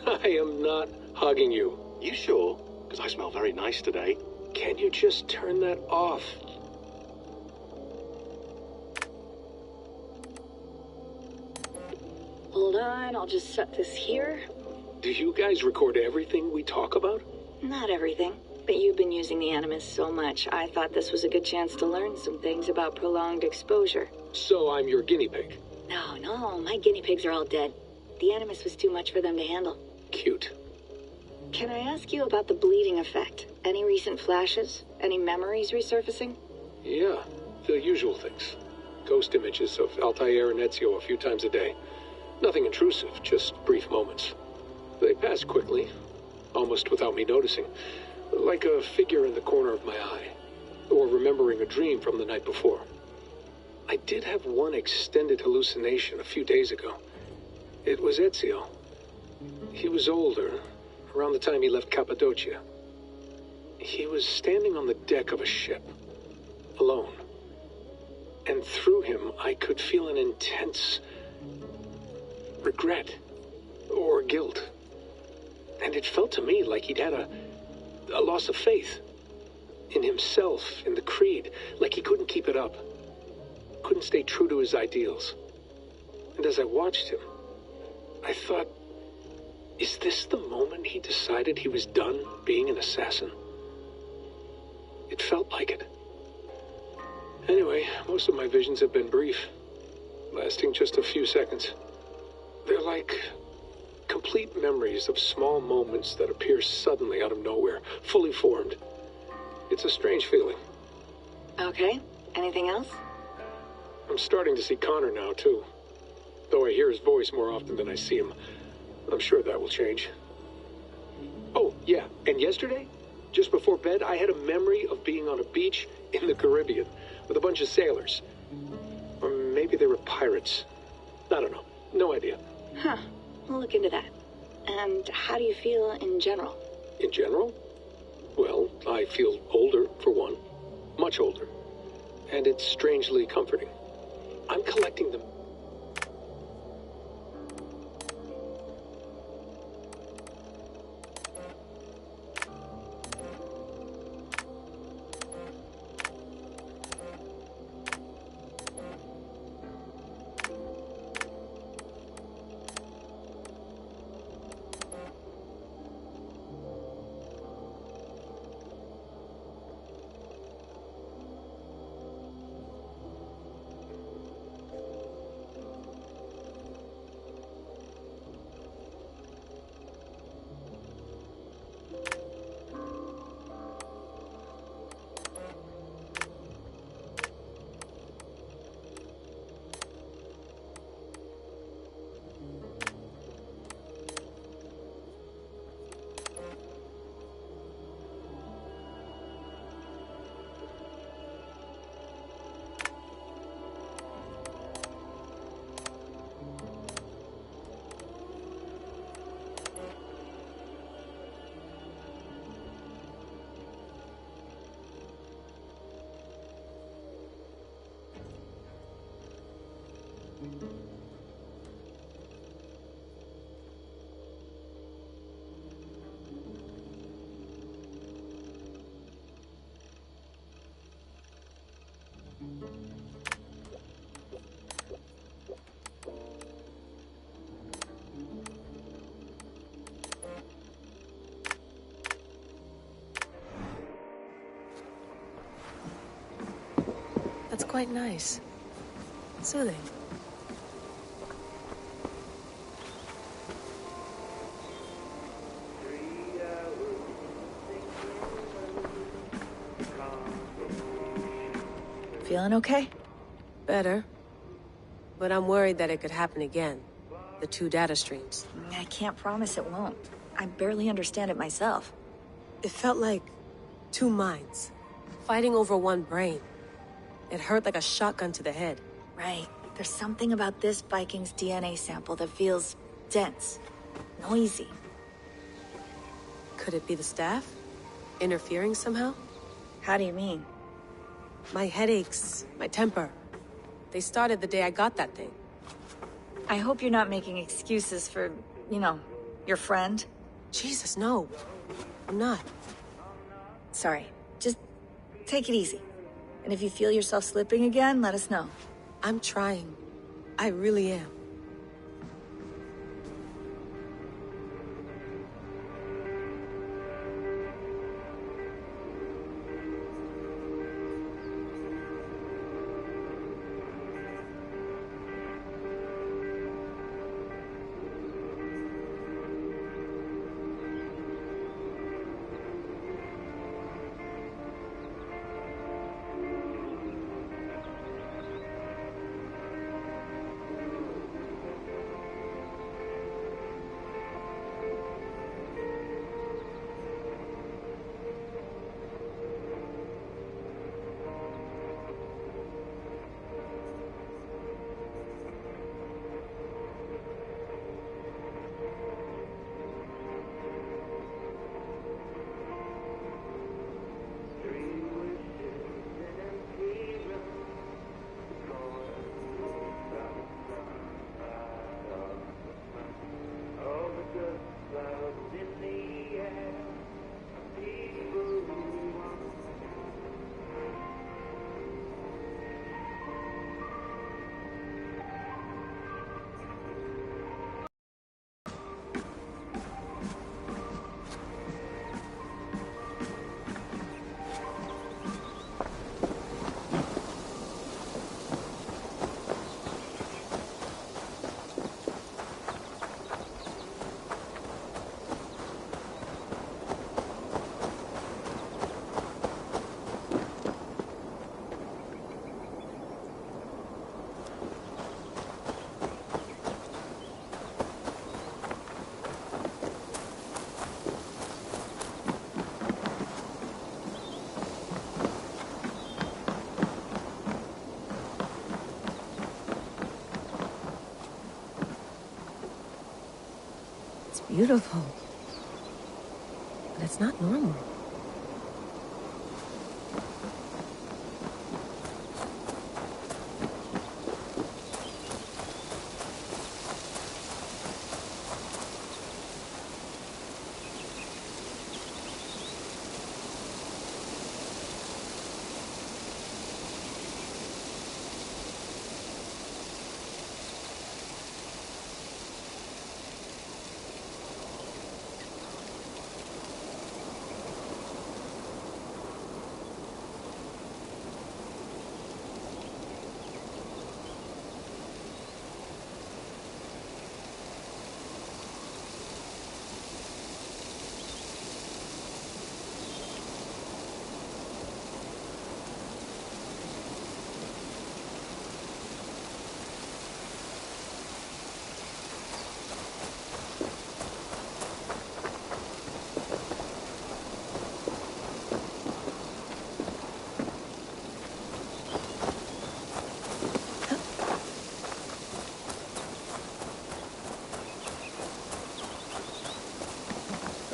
I am not hugging you. You sure? Because I smell very nice today. Can you just turn that off? Hold on, I'll just set this here. Do you guys record everything we talk about? Not everything, but you've been using the Animus so much, I thought this was a good chance to learn some things about prolonged exposure. So I'm your guinea pig? No, my guinea pigs are all dead. The Animus was too much for them to handle. Cute. Can I ask you about the bleeding effect? Any recent flashes? Any memories resurfacing? Yeah, the usual things. Ghost images of Altair and Ezio a few times a day. Nothing intrusive, just brief moments. They pass quickly, almost without me noticing. Like a figure in the corner of my eye. Or remembering a dream from the night before. I did have one extended hallucination a few days ago. It was Ezio. He was older, around the time he left Cappadocia. He was standing on the deck of a ship, alone. And through him, I could feel an intense regret or guilt. And it felt to me like he'd had a loss of faith in himself, in the creed, like he couldn't keep it up, couldn't stay true to his ideals. And as I watched him, I thought, is this the moment he decided he was done being an assassin? It felt like it. Anyway, most of my visions have been brief, lasting just a few seconds. They're like complete memories of small moments that appear suddenly out of nowhere, fully formed. It's a strange feeling. Okay. Anything else? I'm starting to see Connor now, too. Though I hear his voice more often than I see him. I'm sure that will change. Oh, yeah, and yesterday, just before bed, I had a memory of being on a beach in the Caribbean with a bunch of sailors. Or maybe they were pirates. I don't know. No idea. Huh. We'll look into that. And how do you feel in general? In general? Well, I feel older, for one. Much older. And it's strangely comforting. I'm collecting them. That's quite nice. Soothing. Feeling okay? Better. But I'm worried that it could happen again. The two data streams. I can't promise it won't. I barely understand it myself. It felt like two minds, fighting over one brain. It hurt like a shotgun to the head. Right. There's something about this Viking's DNA sample that feels dense, noisy. Could it be the staff? Interfering somehow? How do you mean? My headaches, my temper. They started the day I got that thing. I hope you're not making excuses for, your friend. Jesus, no. I'm not. Sorry. Just take it easy. And if you feel yourself slipping again, let us know. I'm trying. I really am. It's beautiful. But it's not normal.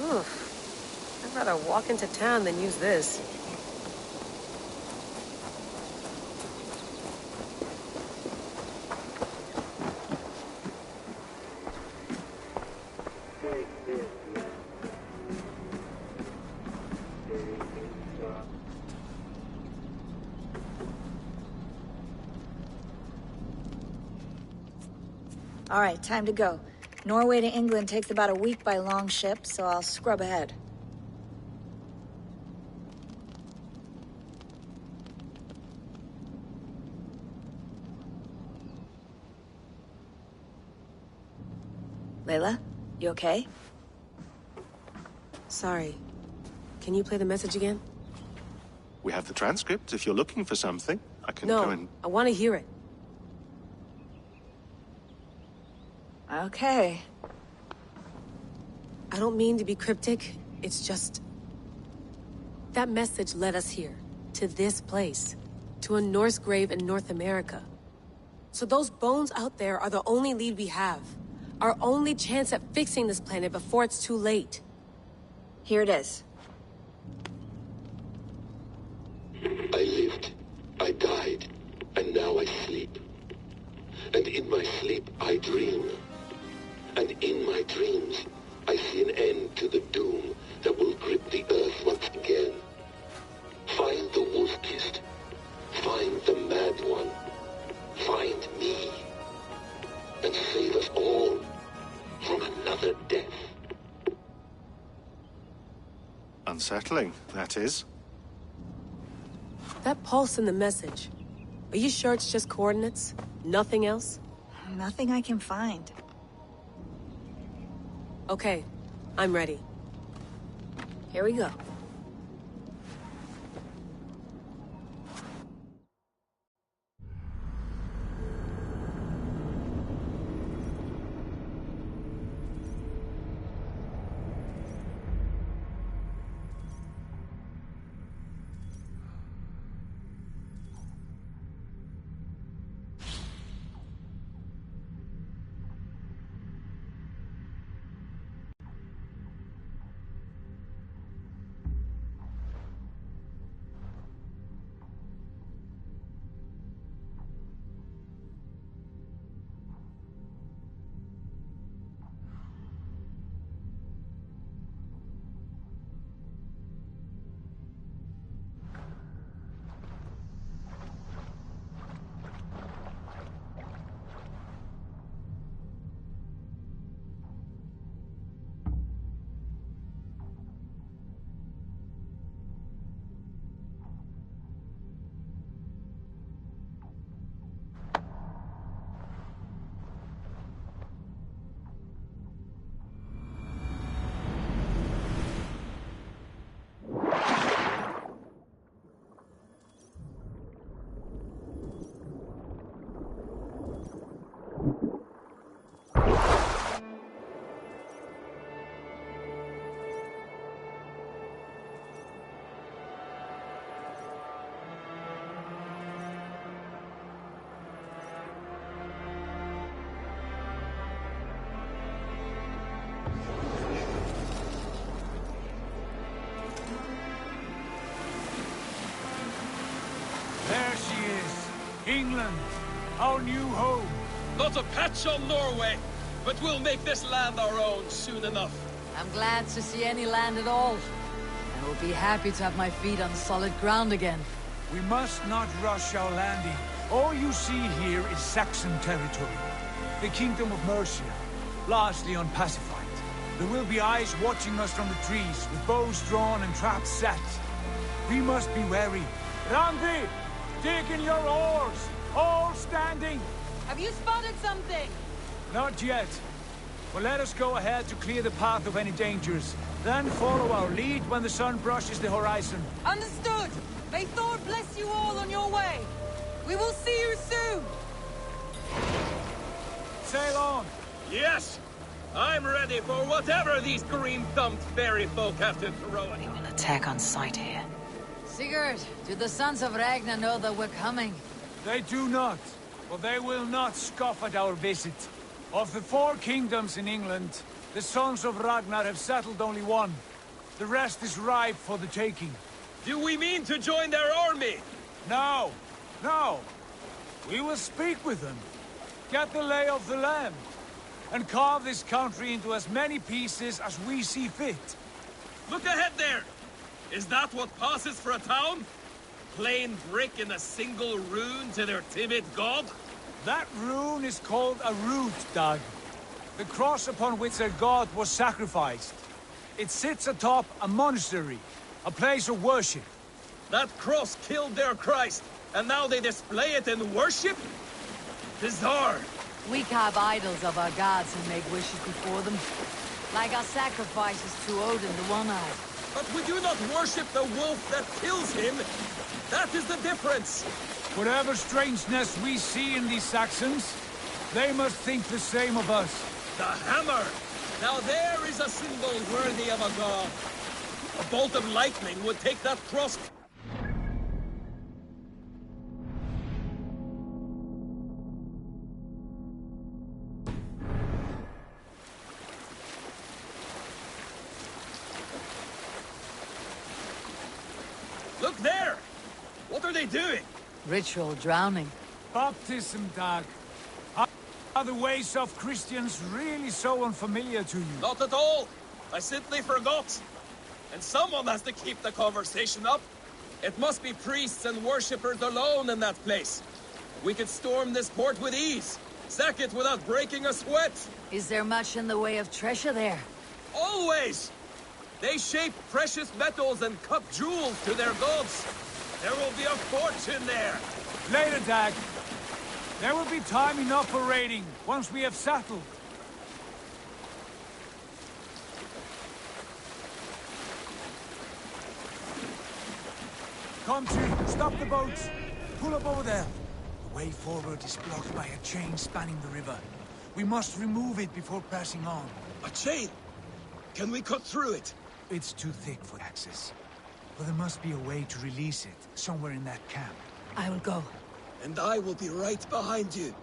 I'd rather walk into town than use this. All right, time to go. Norway to England takes about a week by long ship, so I'll scrub ahead. Layla, you okay? Sorry. Can you play the message again? We have the transcript. If you're looking for something, I can go and... No, I want to hear it. Okay. I don't mean to be cryptic. It's just... that message led us here. To this place. To a Norse grave in North America. So those bones out there are the only lead we have. Our only chance at fixing this planet before it's too late. Here it is. I lived, I died, and now I sleep. And in my sleep I dream. And in my dreams, I see an end to the doom that will grip the Earth once again. Find the wolf-kissed. Find the mad one. Find me. And save us all from another death. Unsettling, that is. That pulse in the message. Are you sure it's just coordinates? Nothing else? Nothing I can find. Okay, I'm ready. Here we go. England, our new home. Not a patch on Norway, but we'll make this land our own soon enough. I'm glad to see any land at all. I will be happy to have my feet on solid ground again. We must not rush our landing. All you see here is Saxon territory. The Kingdom of Mercia, largely unpacified. There will be eyes watching us from the trees, with bows drawn and traps set. We must be wary. Randi! Dig in your oars! All standing! Have you spotted something? Not yet. But let us go ahead to clear the path of any dangers. Then follow our lead when the sun brushes the horizon. Understood! May Thor bless you all on your way! We will see you soon! Sail on! Yes! I'm ready for whatever these green-thumbed fairy folk have to throw at us. An attack on sight here. Sigurd, do the sons of Ragnar know that we're coming? They do not, but they will not scoff at our visit. Of the 4 kingdoms in England, the sons of Ragnar have settled only one. The rest is ripe for the taking. Do we mean to join their army? No, no. We will speak with them, get the lay of the land, and carve this country into as many pieces as we see fit. Look ahead there! Is that what passes for a town? Plain brick in a single rune to their timid god? That rune is called a root, Dag. The cross upon which their god was sacrificed. It sits atop a monastery, a place of worship. That cross killed their Christ, and now they display it in worship? Bizarre. We carve idols of our gods and make wishes before them. Like our sacrifices to Odin the One-Eyed. But we do not worship the wolf that kills him. That is the difference. Whatever strangeness we see in these Saxons, they must think the same of us. The hammer! Now there is a symbol worthy of a god. A bolt of lightning would take that cross. Look there! What are they doing? Ritual drowning. Baptism, Dag. Are the ways of Christians really so unfamiliar to you? Not at all. I simply forgot. And someone has to keep the conversation up. It must be priests and worshippers alone in that place. We could storm this port with ease. Sack it without breaking a sweat. Is there much in the way of treasure there? Always! They shape precious metals and cut jewels to their gods. There will be a fortune there. Later, Dag. There will be time enough for raiding, once we have settled. Come to, stop the boats. Pull up over there. The way forward is blocked by a chain spanning the river. We must remove it before passing on. A chain? Can we cut through it? It's too thick for access. But there must be a way to release it, somewhere in that camp. I will go. And I will be right behind you.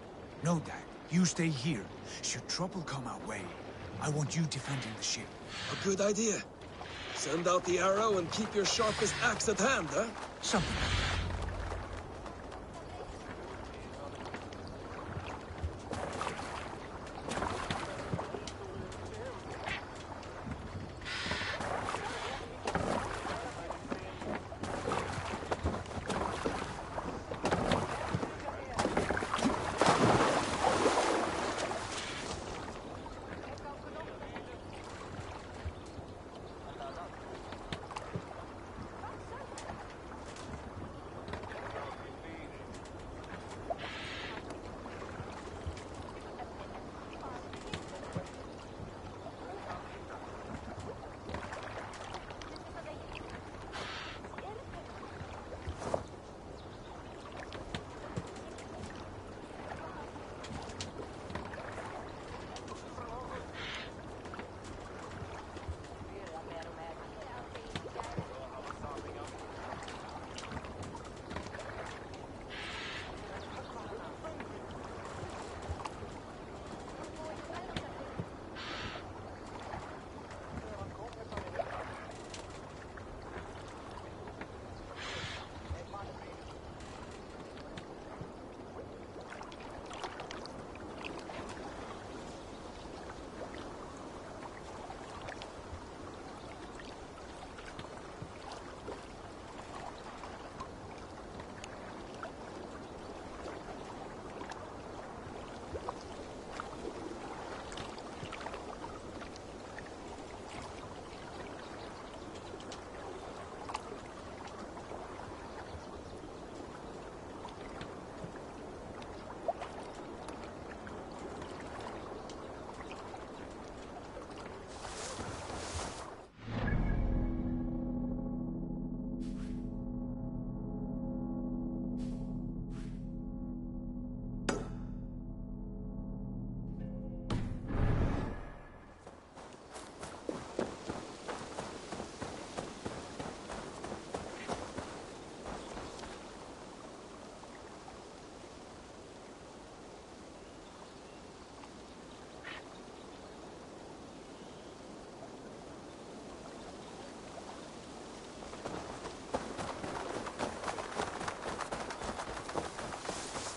No, Dag. You stay here. Should trouble come our way, I want you defending the ship. A good idea. Send out the arrow and keep your sharpest axe at hand, huh? Something like that.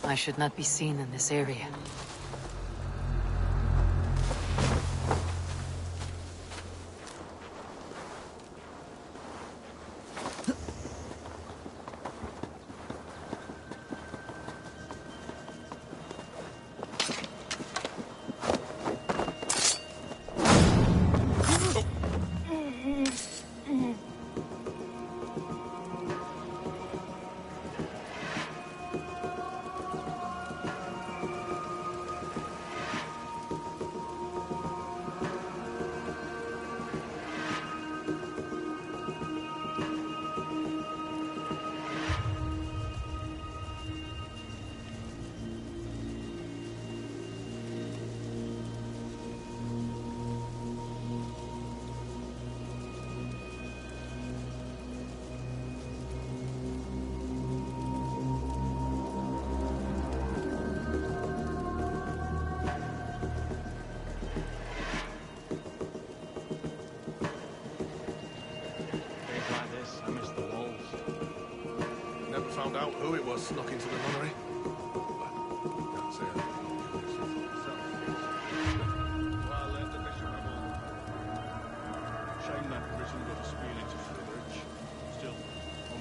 I should not be seen in this area. Found out who it was snuck into the nunnery. Can't say I Shame that prison got a spear into the bridge. Still,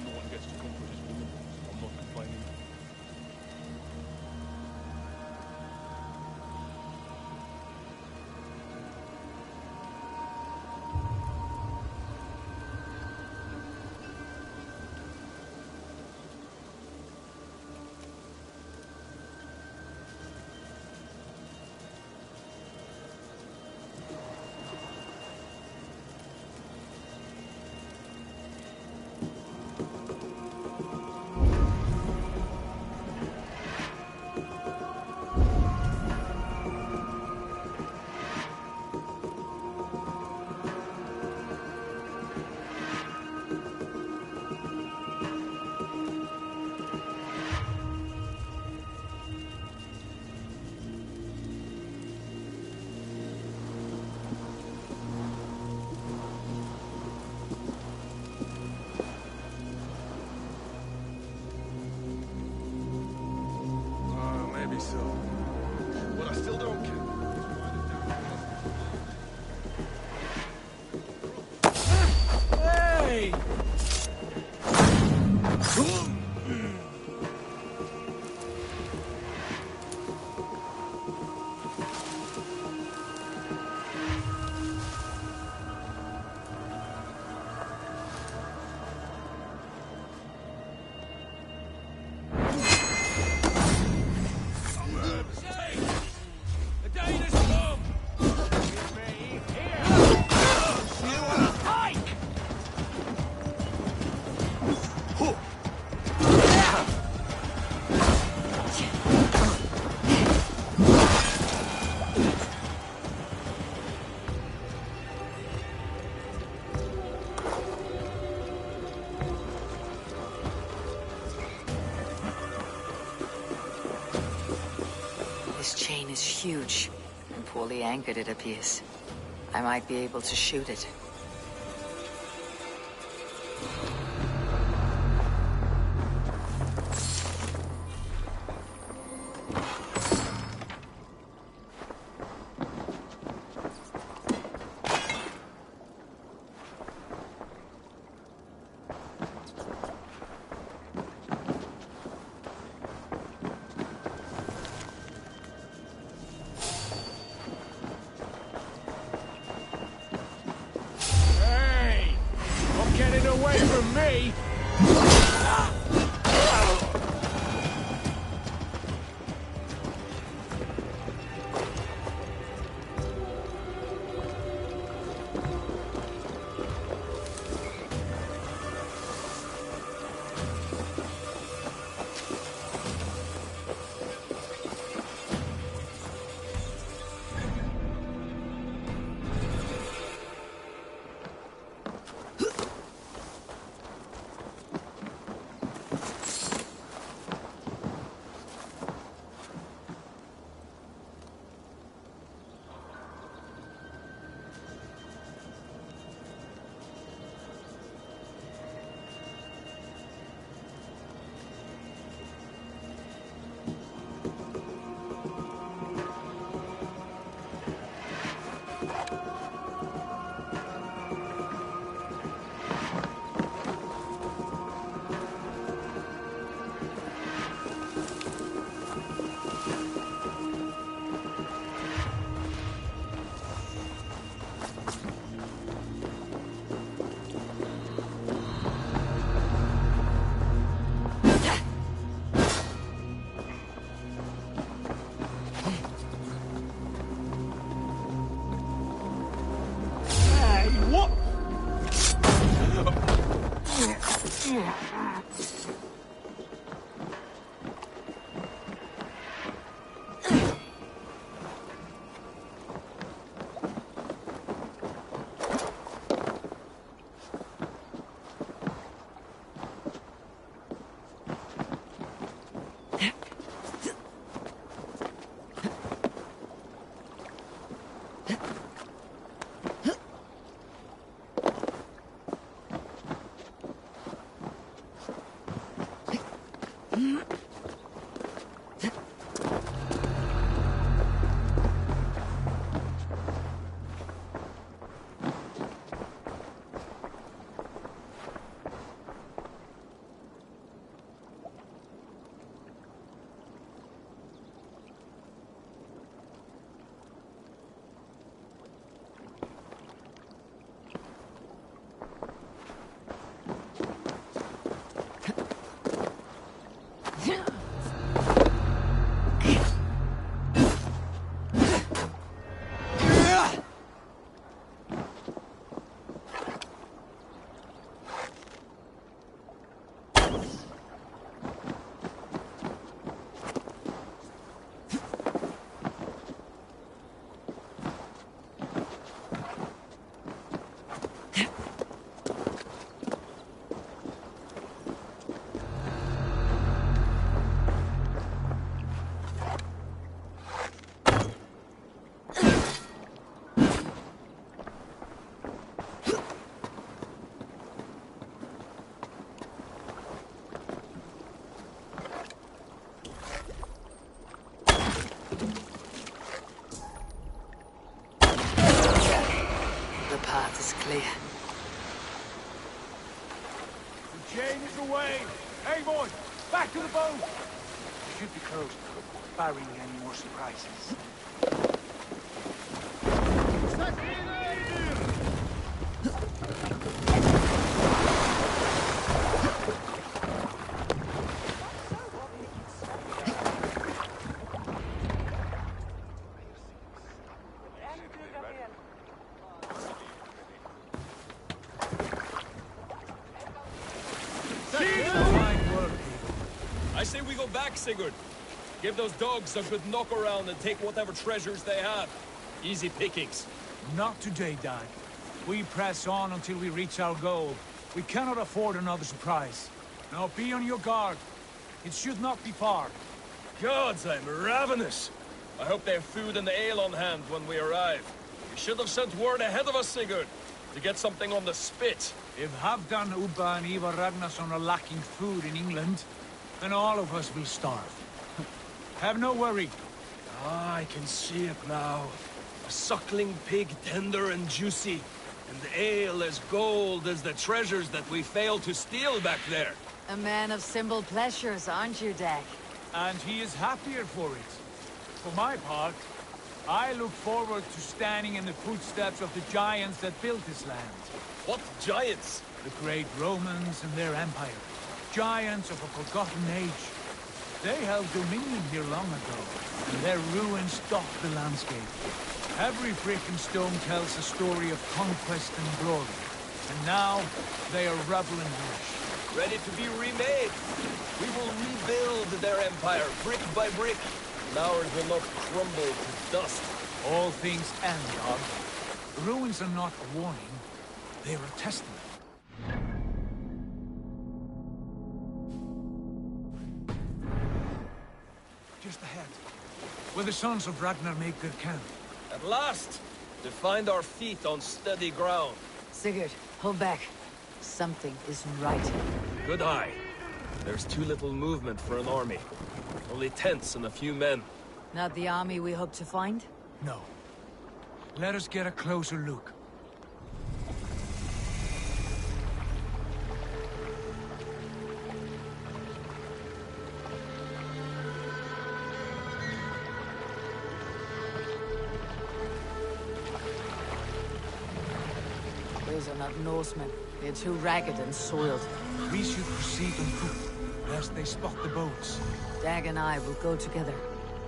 no one gets to comfort his woman. I'm not complaining. Maybe so. But I still don't care. Hey! This chain is huge, and poorly anchored it appears. I might be able to shoot it. Getting away from me! The path is clear. The chain is away! Hey, boys! Back to the boat! We should be close, barring any more surprises. I say we go back, Sigurd. Give those dogs a good knock around and take whatever treasures they have. Easy pickings. Not today, Dag. We press on until we reach our goal. We cannot afford another surprise. Now be on your guard. It should not be far. Gods, I'm ravenous. I hope they have food and ale on hand when we arrive. You should have sent word ahead of us, Sigurd, to get something on the spit. If Halfdan, Ubba and Ivar Ragnarsson are lacking food in England, then all of us will starve. Have no worry. Ah, I can see it now. A suckling pig, tender and juicy. And the ale as gold as the treasures that we failed to steal back there. A man of simple pleasures, aren't you, Dag? And he is happier for it. For my part, I look forward to standing in the footsteps of the giants that built this land. What giants? The great Romans and their empire. Giants of a forgotten age. They held dominion here long ago, and their ruins dot the landscape. Every brick and stone tells a story of conquest and glory. And now, they are rubble and ash. Ready to be remade. We will rebuild their empire, brick by brick. And ours will not crumble to dust. All things end, Og. The ruins are not a warning. They are a testament. Just ahead, where the sons of Ragnar make their camp. At last! To find our feet on steady ground. Sigurd, hold back. Something isn't right. Good eye. There's too little movement for an army. Only tents and a few men. Not the army we hope to find? No. Let us get a closer look. Those are not Norsemen. They're too ragged and soiled. We should proceed on foot, lest they spot the boats. Dag and I will go together.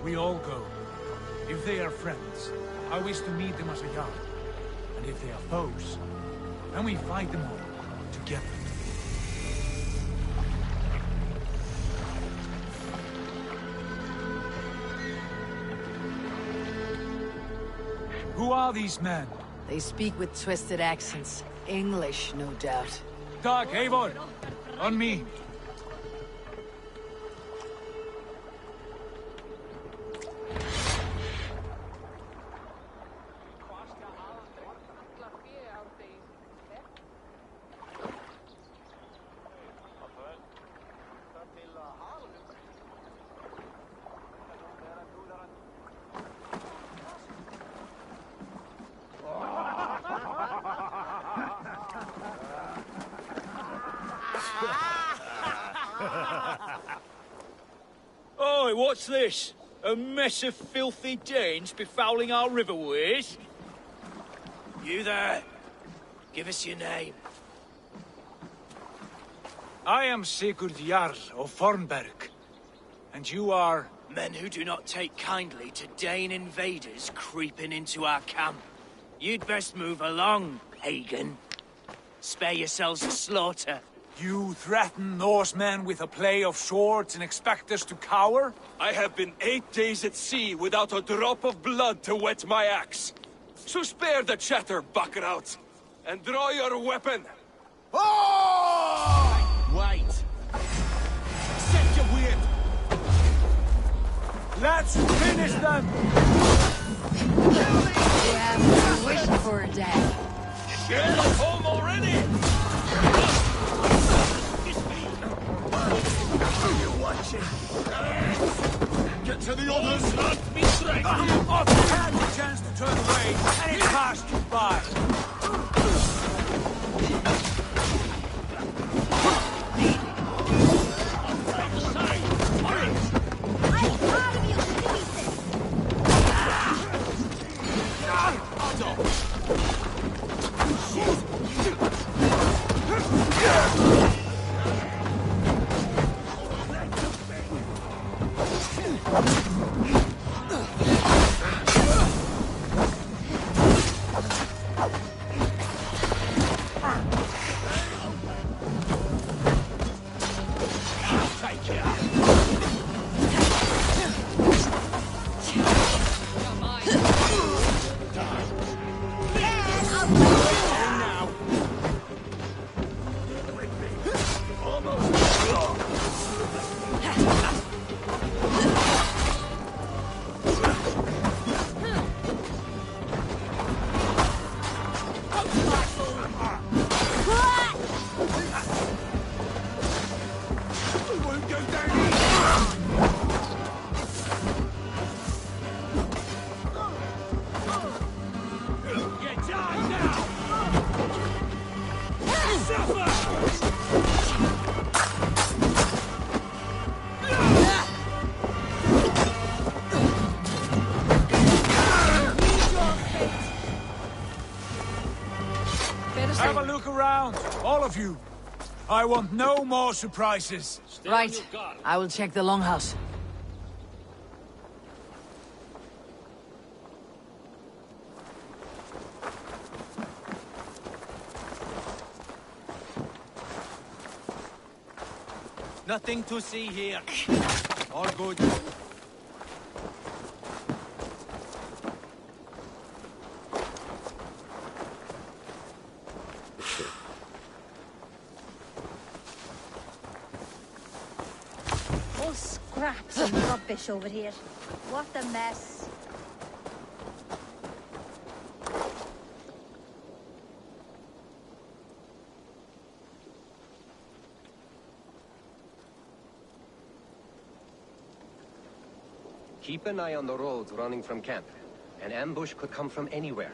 We all go. If they are friends, I wish to meet them as a yard. And if they are foes, then we fight them all together. Who are these men? They speak with twisted accents. English, no doubt. Doc, Eivor! On me! Oi, what's this? A mess of filthy Danes befouling our riverways? You there? Give us your name. I am Sigurd Jarl of Fornberg. And you are... Men who do not take kindly to Dane invaders creeping into our camp. You'd best move along, pagan. Spare yourselves a slaughter. You threaten Norsemen with a play of swords and expect us to cower? I have been 8 days at sea without a drop of blood to wet my axe. So spare the chatter, buckerout, and draw your weapon. Oh! Wait. Set your weird. Let's finish them! You have wished for a day. Get us home already! Are you watching? Get to the others! Not be straight! Off you had the chance to turn away, and it passed you by. Have a look around, all of you. I want no more surprises. Right. I will check the longhouse. Nothing to see here. All good. All scraps and rubbish over here. What a mess. Keep an eye on the roads running from camp. An ambush could come from anywhere.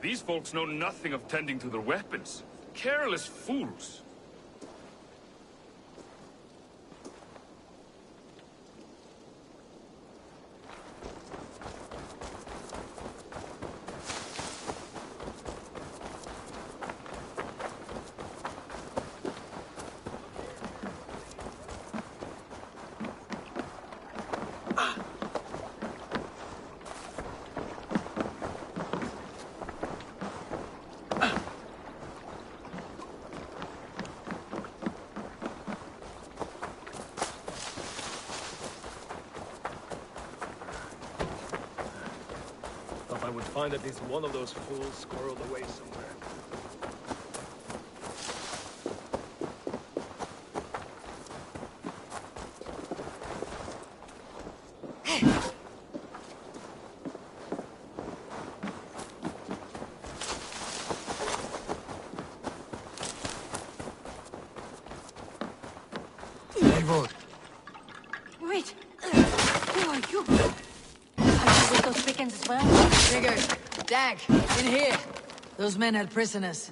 These folks know nothing of tending to their weapons. Careless fools. find at least one of those fools squirreled away somewhere. Wait! Who are you? Are you with those brigands as well? Sigurd, Dag, in here. Those men had prisoners.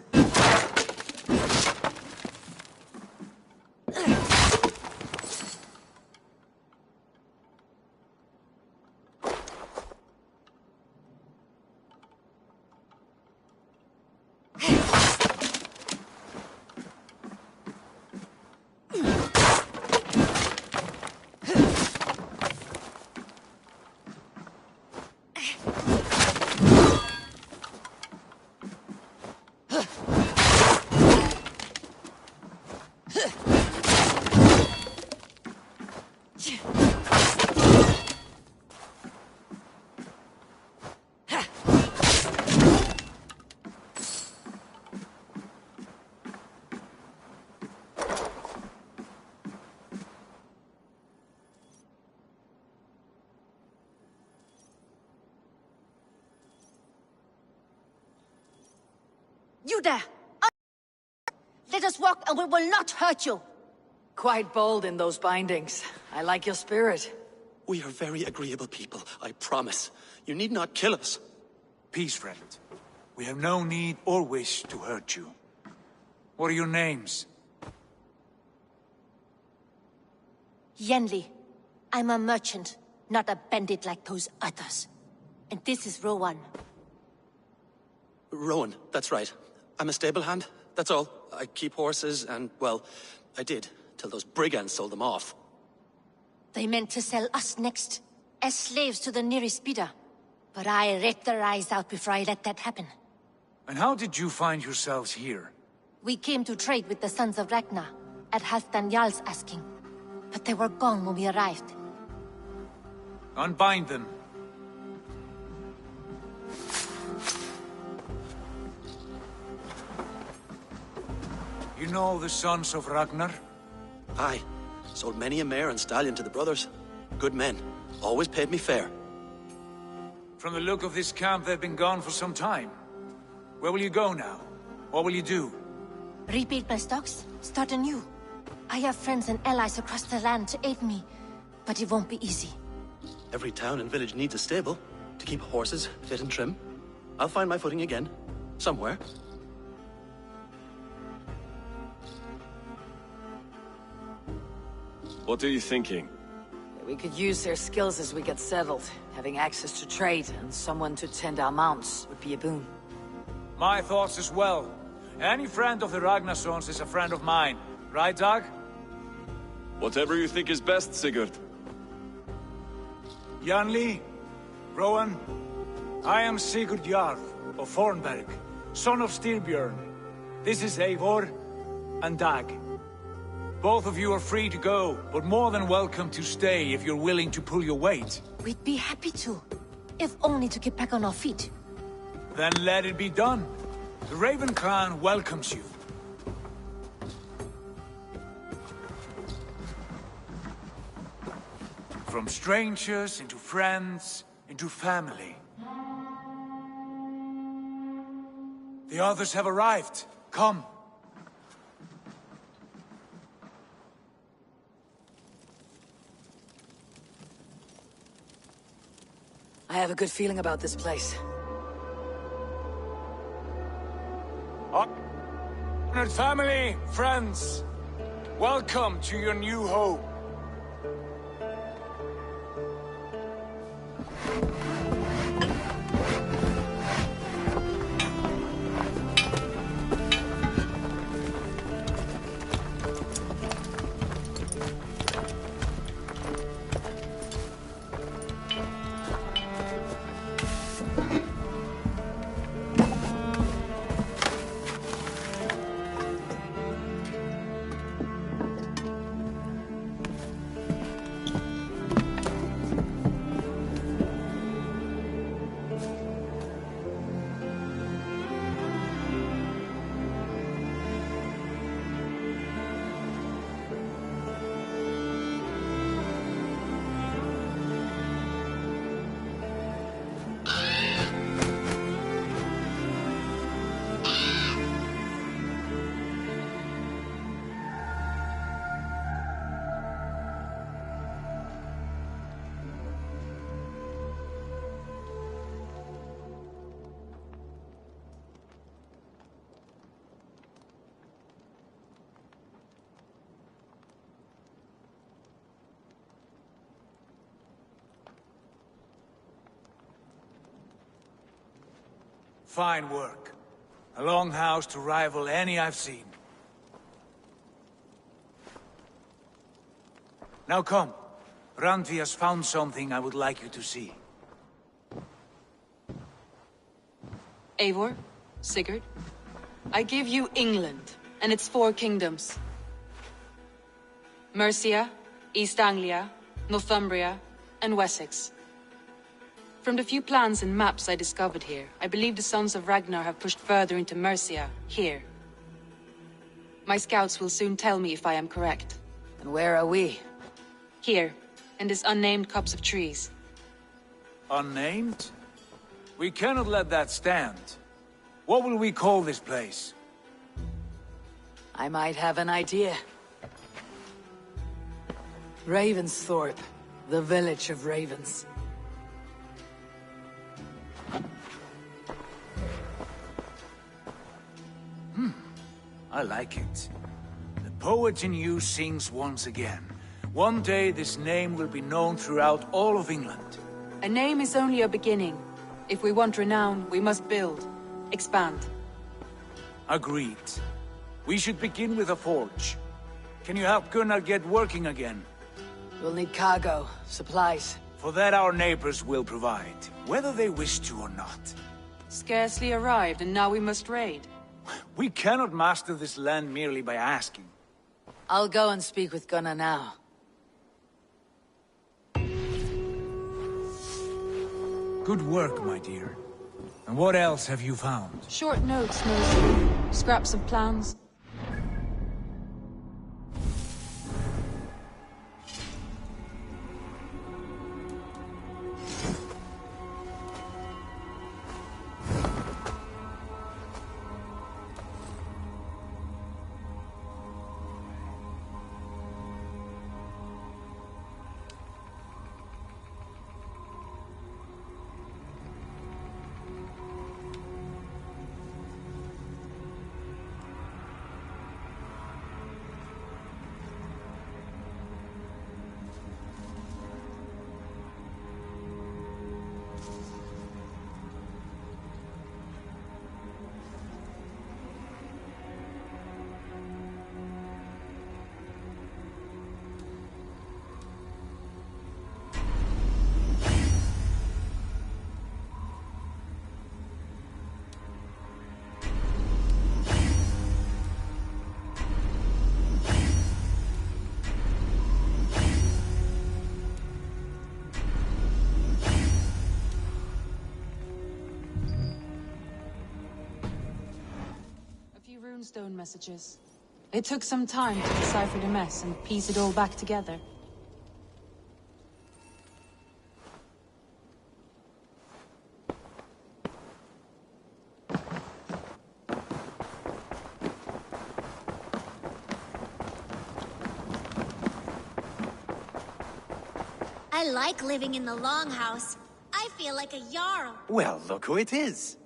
You there! Let us walk and we will not hurt you! Quite bold in those bindings. I like your spirit. We are very agreeable people, I promise. You need not kill us. Peace, friend. We have no need or wish to hurt you. What are your names? Yenli. I'm a merchant, not a bandit like those others. And this is Rowan. Rowan, that's right. I'm a stable hand, that's all. I keep horses and, well, I did, till those brigands sold them off. They meant to sell us next, as slaves to the nearest bidder. But I ripped their eyes out before I let that happen. And how did you find yourselves here? We came to trade with the Sons of Ragnar, at Halfdan Jarl's asking. But they were gone when we arrived. Unbind them. You know the Sons of Ragnar? Aye. Sold many a mare and stallion to the brothers. Good men. Always paid me fair. From the look of this camp, they've been gone for some time. Where will you go now? What will you do? Rebuild my stocks, start anew. I have friends and allies across the land to aid me, but it won't be easy. Every town and village needs a stable to keep horses fit and trim. I'll find my footing again. Somewhere. What are you thinking? We could use their skills as we get settled. Having access to trade and someone to tend our mounts would be a boon. My thoughts as well. Any friend of the Ragnarsons is a friend of mine. Right, Dag? Whatever you think is best, Sigurd. Janli, Rowan, I am Sigurd Jarl of Fornberg, son of Styrbjörn. This is Eivor and Dag. Both of you are free to go, but more than welcome to stay if you're willing to pull your weight. We'd be happy to, if only to get back on our feet. Then let it be done. The Raven clan welcomes you. From strangers into friends, into family. The others have arrived. Come. I have a good feeling about this place. Honored family, friends, welcome to your new home. Fine work. A longhouse to rival any I've seen. Now come. Randvi has found something I would like you to see. Eivor, Sigurd, I give you England and its 4 kingdoms. Mercia, East Anglia, Northumbria, and Wessex. From the few plans and maps I discovered here, I believe the Sons of Ragnar have pushed further into Mercia, here. My scouts will soon tell me if I am correct. And where are we? Here, in this unnamed copse of trees. Unnamed? We cannot let that stand. What will we call this place? I might have an idea. Ravensthorpe, the village of ravens. I like it. The poet in you sings once again. One day this name will be known throughout all of England. A name is only a beginning. If we want renown, we must build, expand. Agreed. We should begin with a forge. Can you help Gunnar get working again? We'll need cargo, supplies. For that our neighbors will provide, whether they wish to or not. Scarcely arrived, and now we must raid. We cannot master this land merely by asking. I'll go and speak with Gunnar now. Good work, my dear. And what else have you found? Short notes, mostly. Scraps of plans. Runestone messages. It took some time to decipher the mess and piece it all back together. I like living in the Longhouse. I feel like a Jarl. Well, look who it is.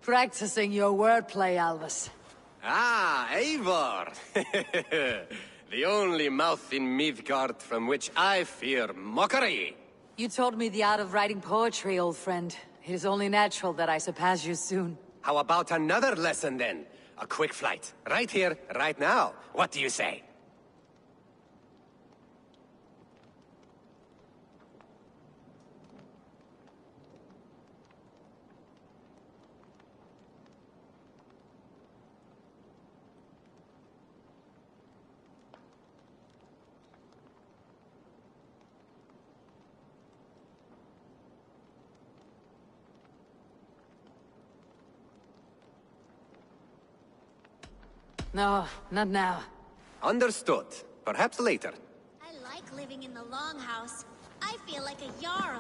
Practicing your wordplay, Alvis. Ah, Eivor! The only mouth in Midgard from which I fear mockery. You taught me the art of writing poetry, old friend. It is only natural that I surpass you soon. How about another lesson then? A quick flight. Right here, right now. What do you say? No, not now. Understood. Perhaps later. I like living in the Longhouse. I feel like a Jarl.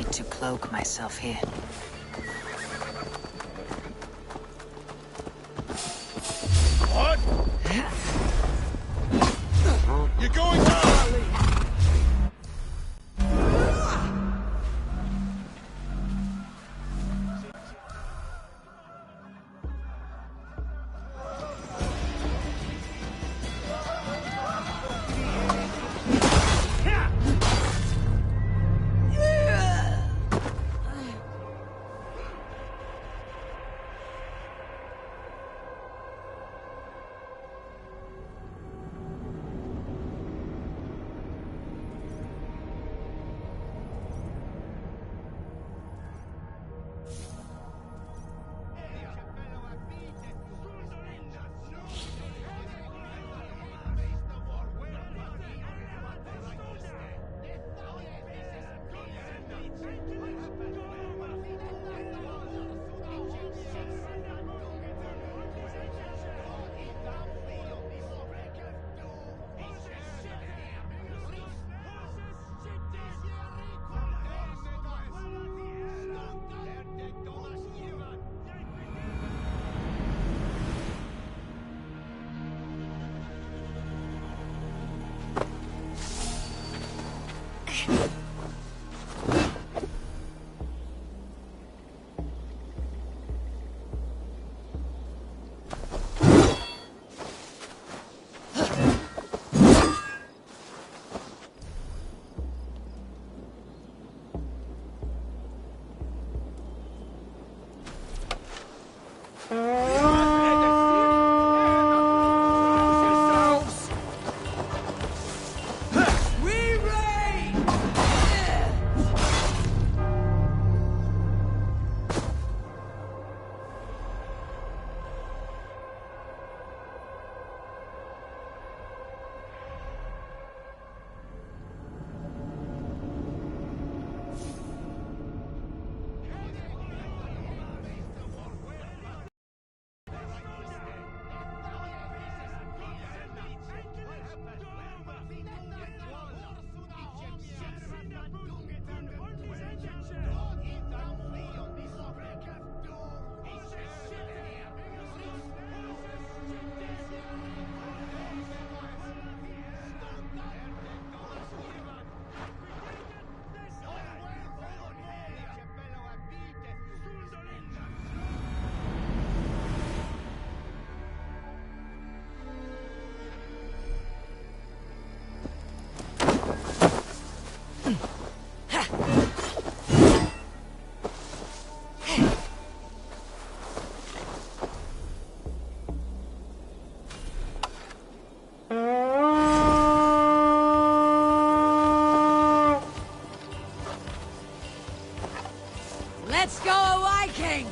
need to cloak myself here. What? You're going down! Let's go, Viking!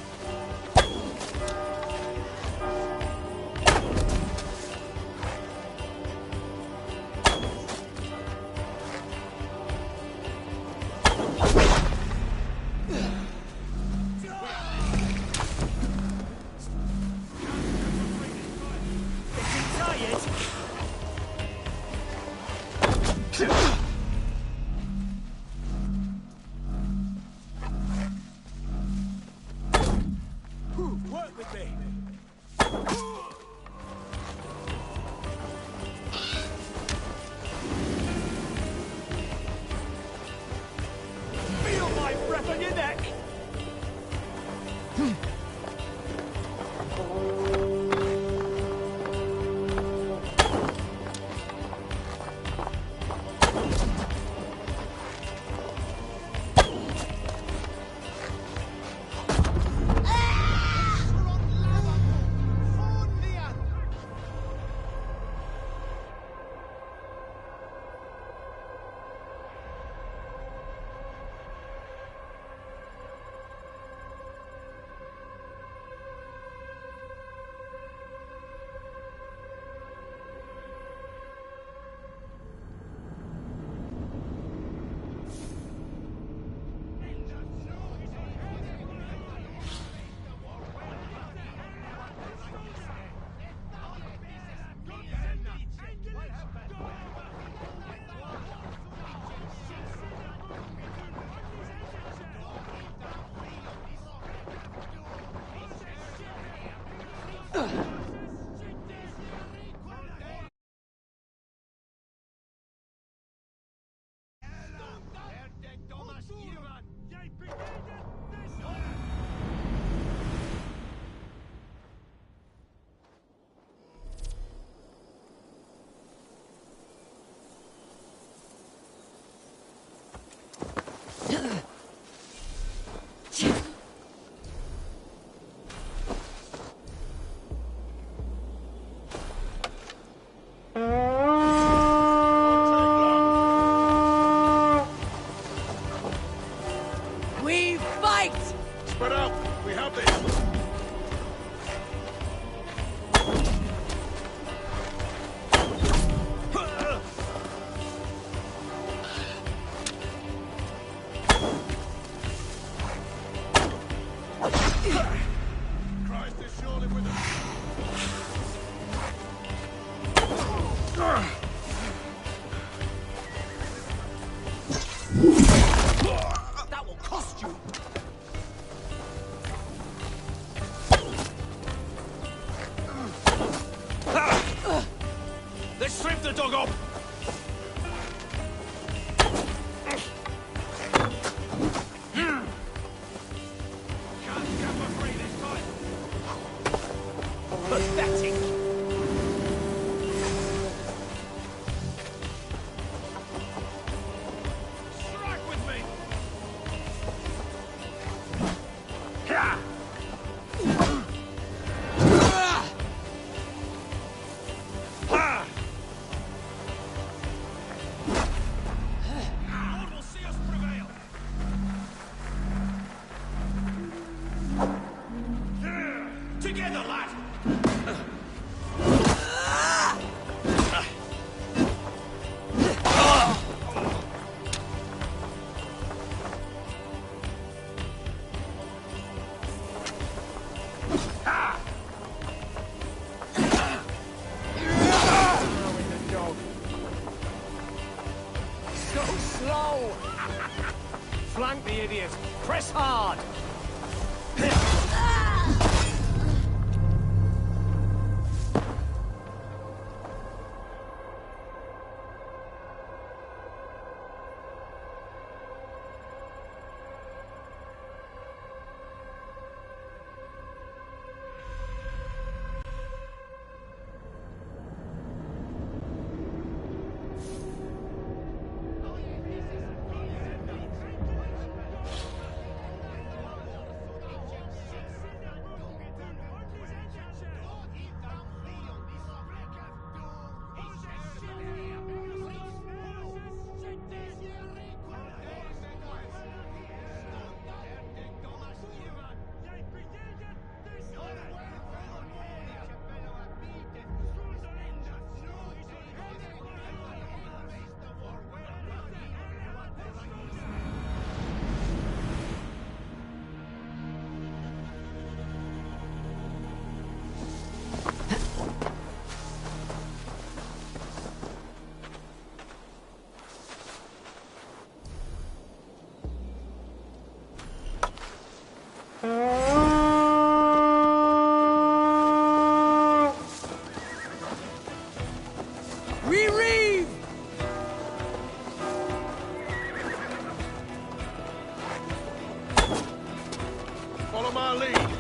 Work with me! We fight! Spread out! We have this! Christ is surely with us! That will cost you! Let's strip the dog up! Pathetic! Strike with me! Lord will see us prevail! Together, lad! So slow! Flank the idiot! Press hard! Rereave! Follow my lead!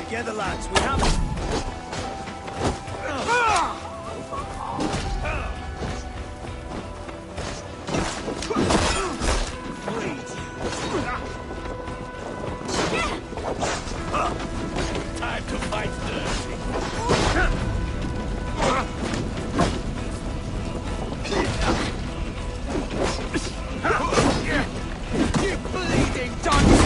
Together, lads, we have it. Time to fight dirty. You bleeding donkey!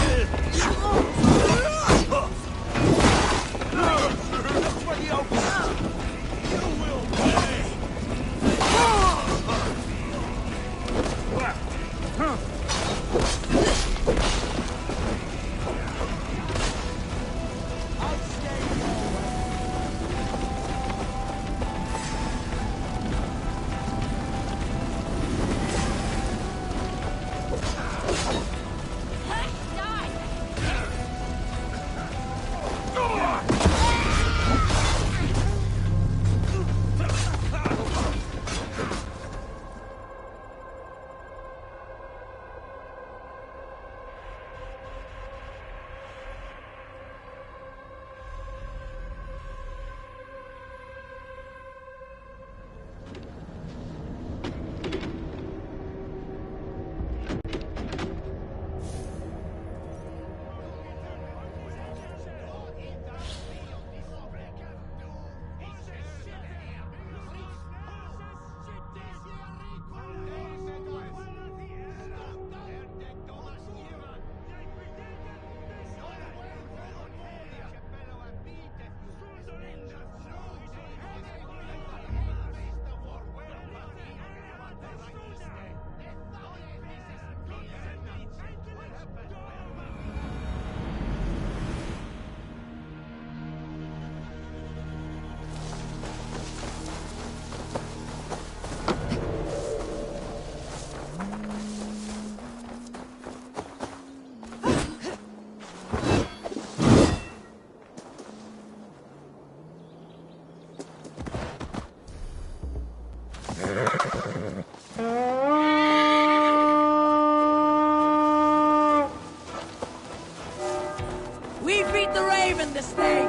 We beat the Raven this day!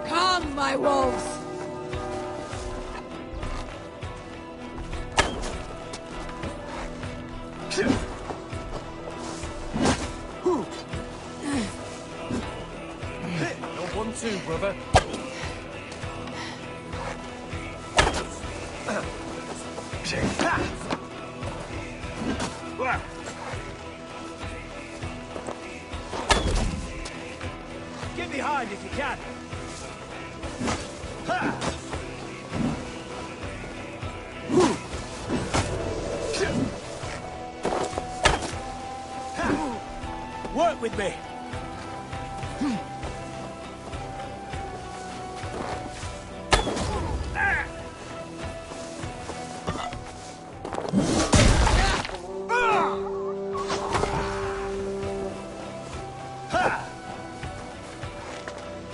Come, my wolves! No 1-2, brother. Get behind if you can. Work with me.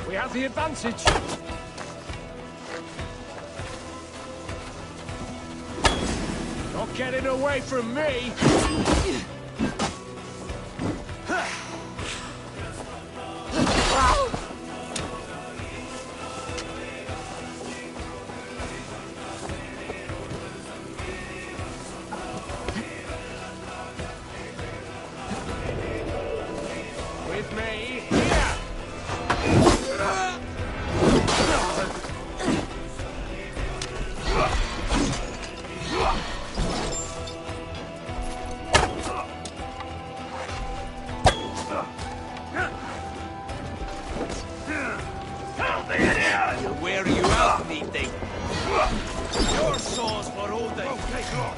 We have the advantage. Not getting away from me. With me, here! You're wearing you out, meaty. Your saw's for old days. Okay, go on.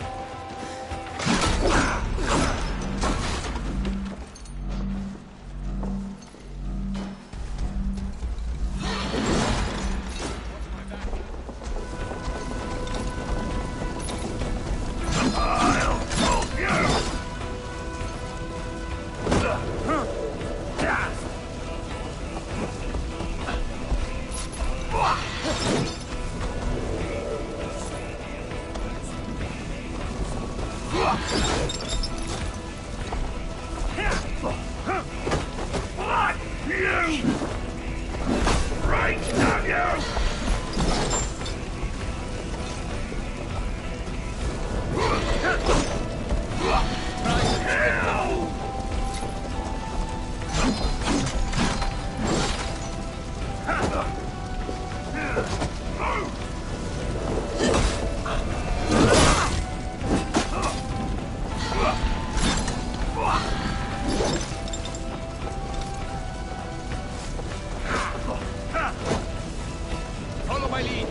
Follow my lead.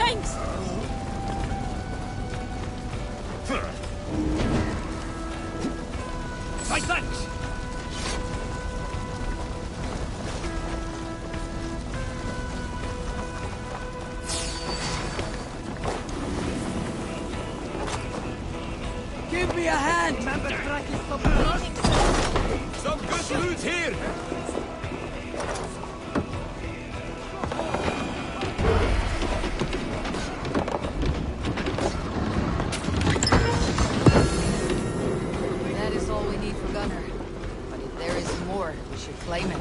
Thanks! Say thanks! Give me a hand! Some good loot here! That is all we need for Gunner. But if there is more, we should claim it.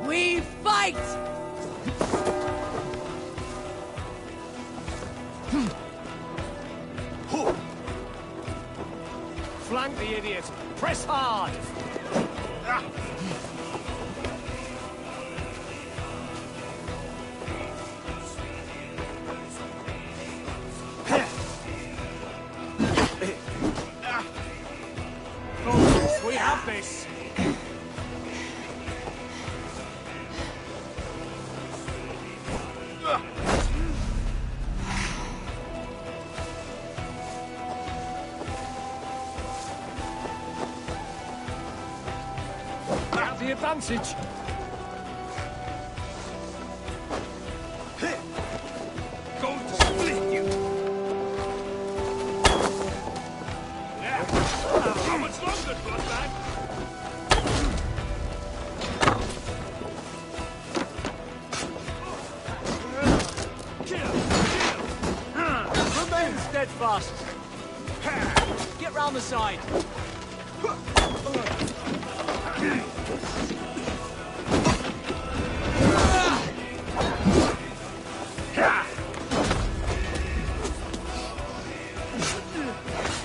We fight! Flank the idiot! Press hard! Focus, we have this! Have the advantage! Going to split you! Yeah! How much longer, bloodbag? Remain steadfast! Get round the side!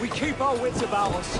We keep our wits about us.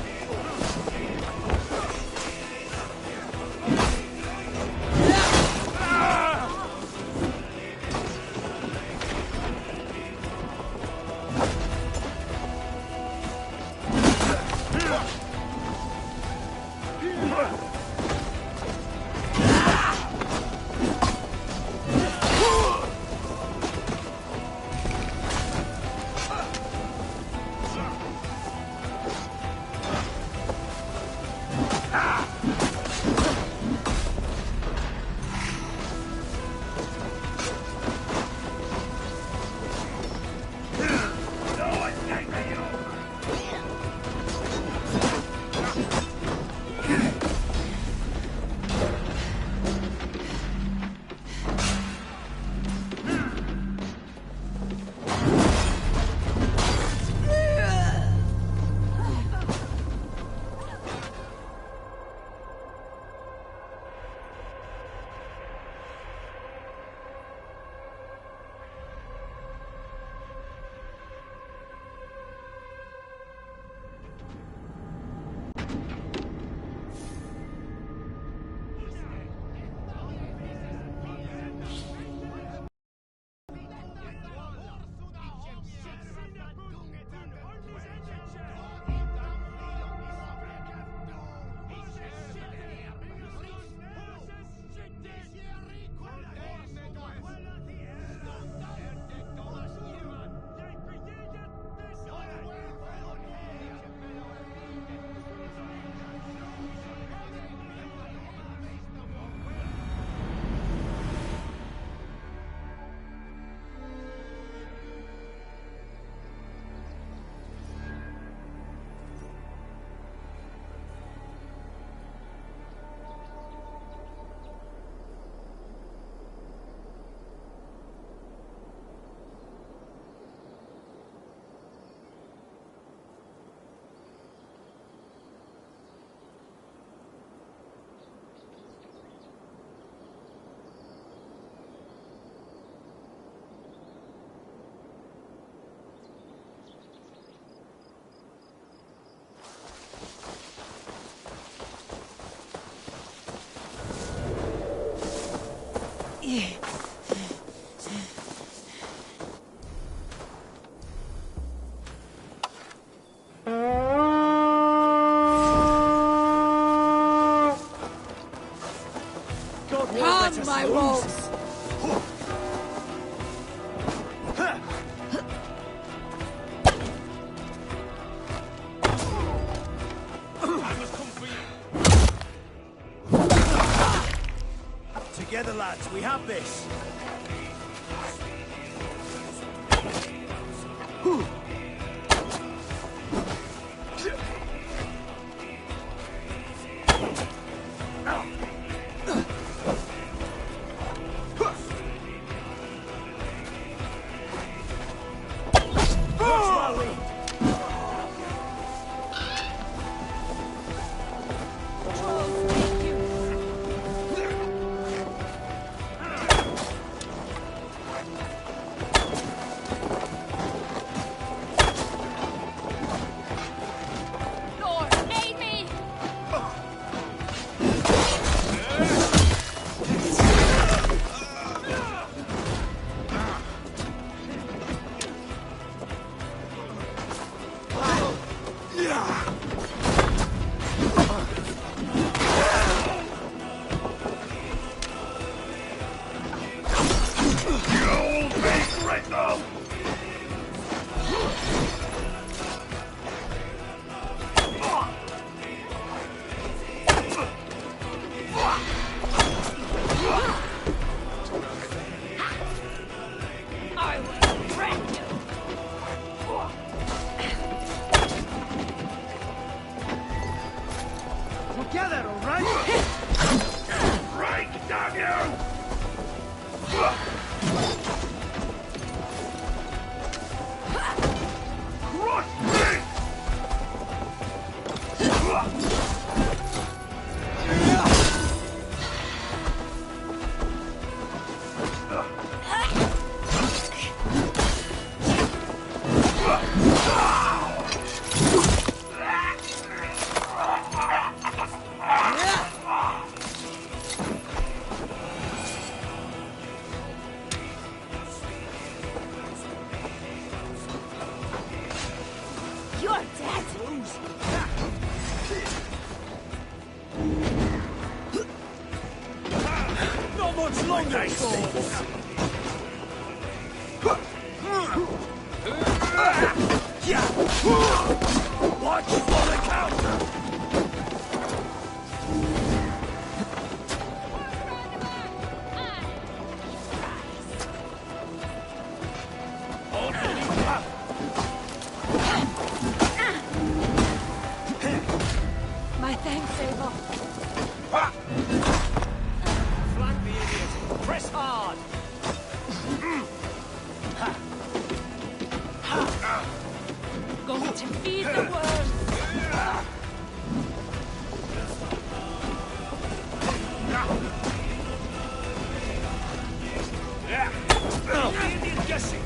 Come, my wolves! Together, lads, we have this. Together, all right? Right, damn you! Crush me! You're dead. Not much longer, fools! Watch for the counter! My thanks, Ava. Flank the idiot! Press hard! Going to feed the worms. The Indian guessing!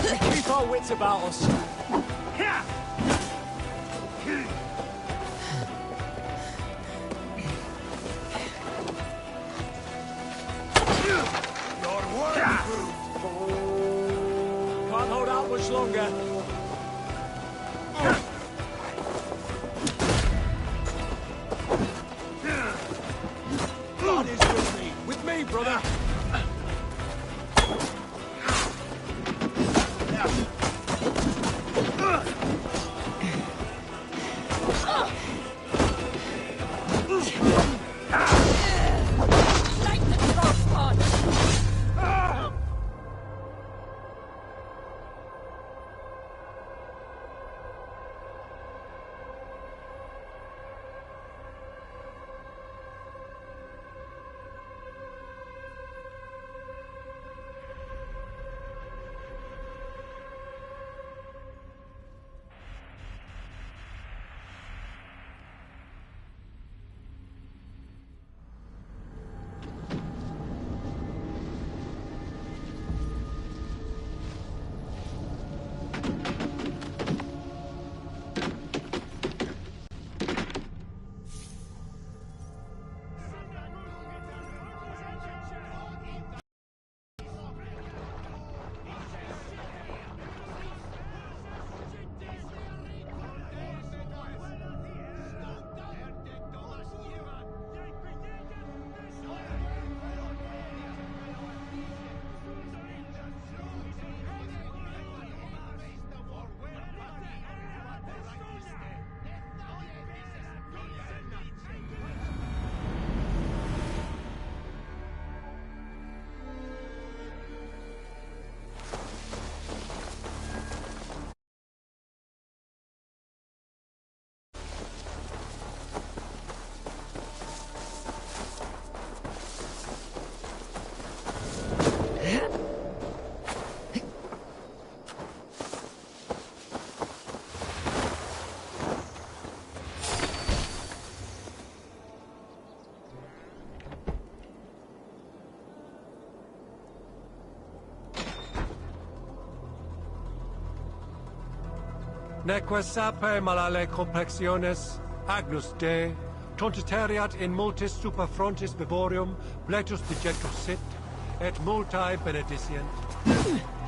We keep our wits about us. Can't hold out much longer. God is with me. With me, brother. Neque sape malale complexiones, agnus de, tontiteriat in multis super frontis vivorium, plectus dejectus sit, et multae benedicient.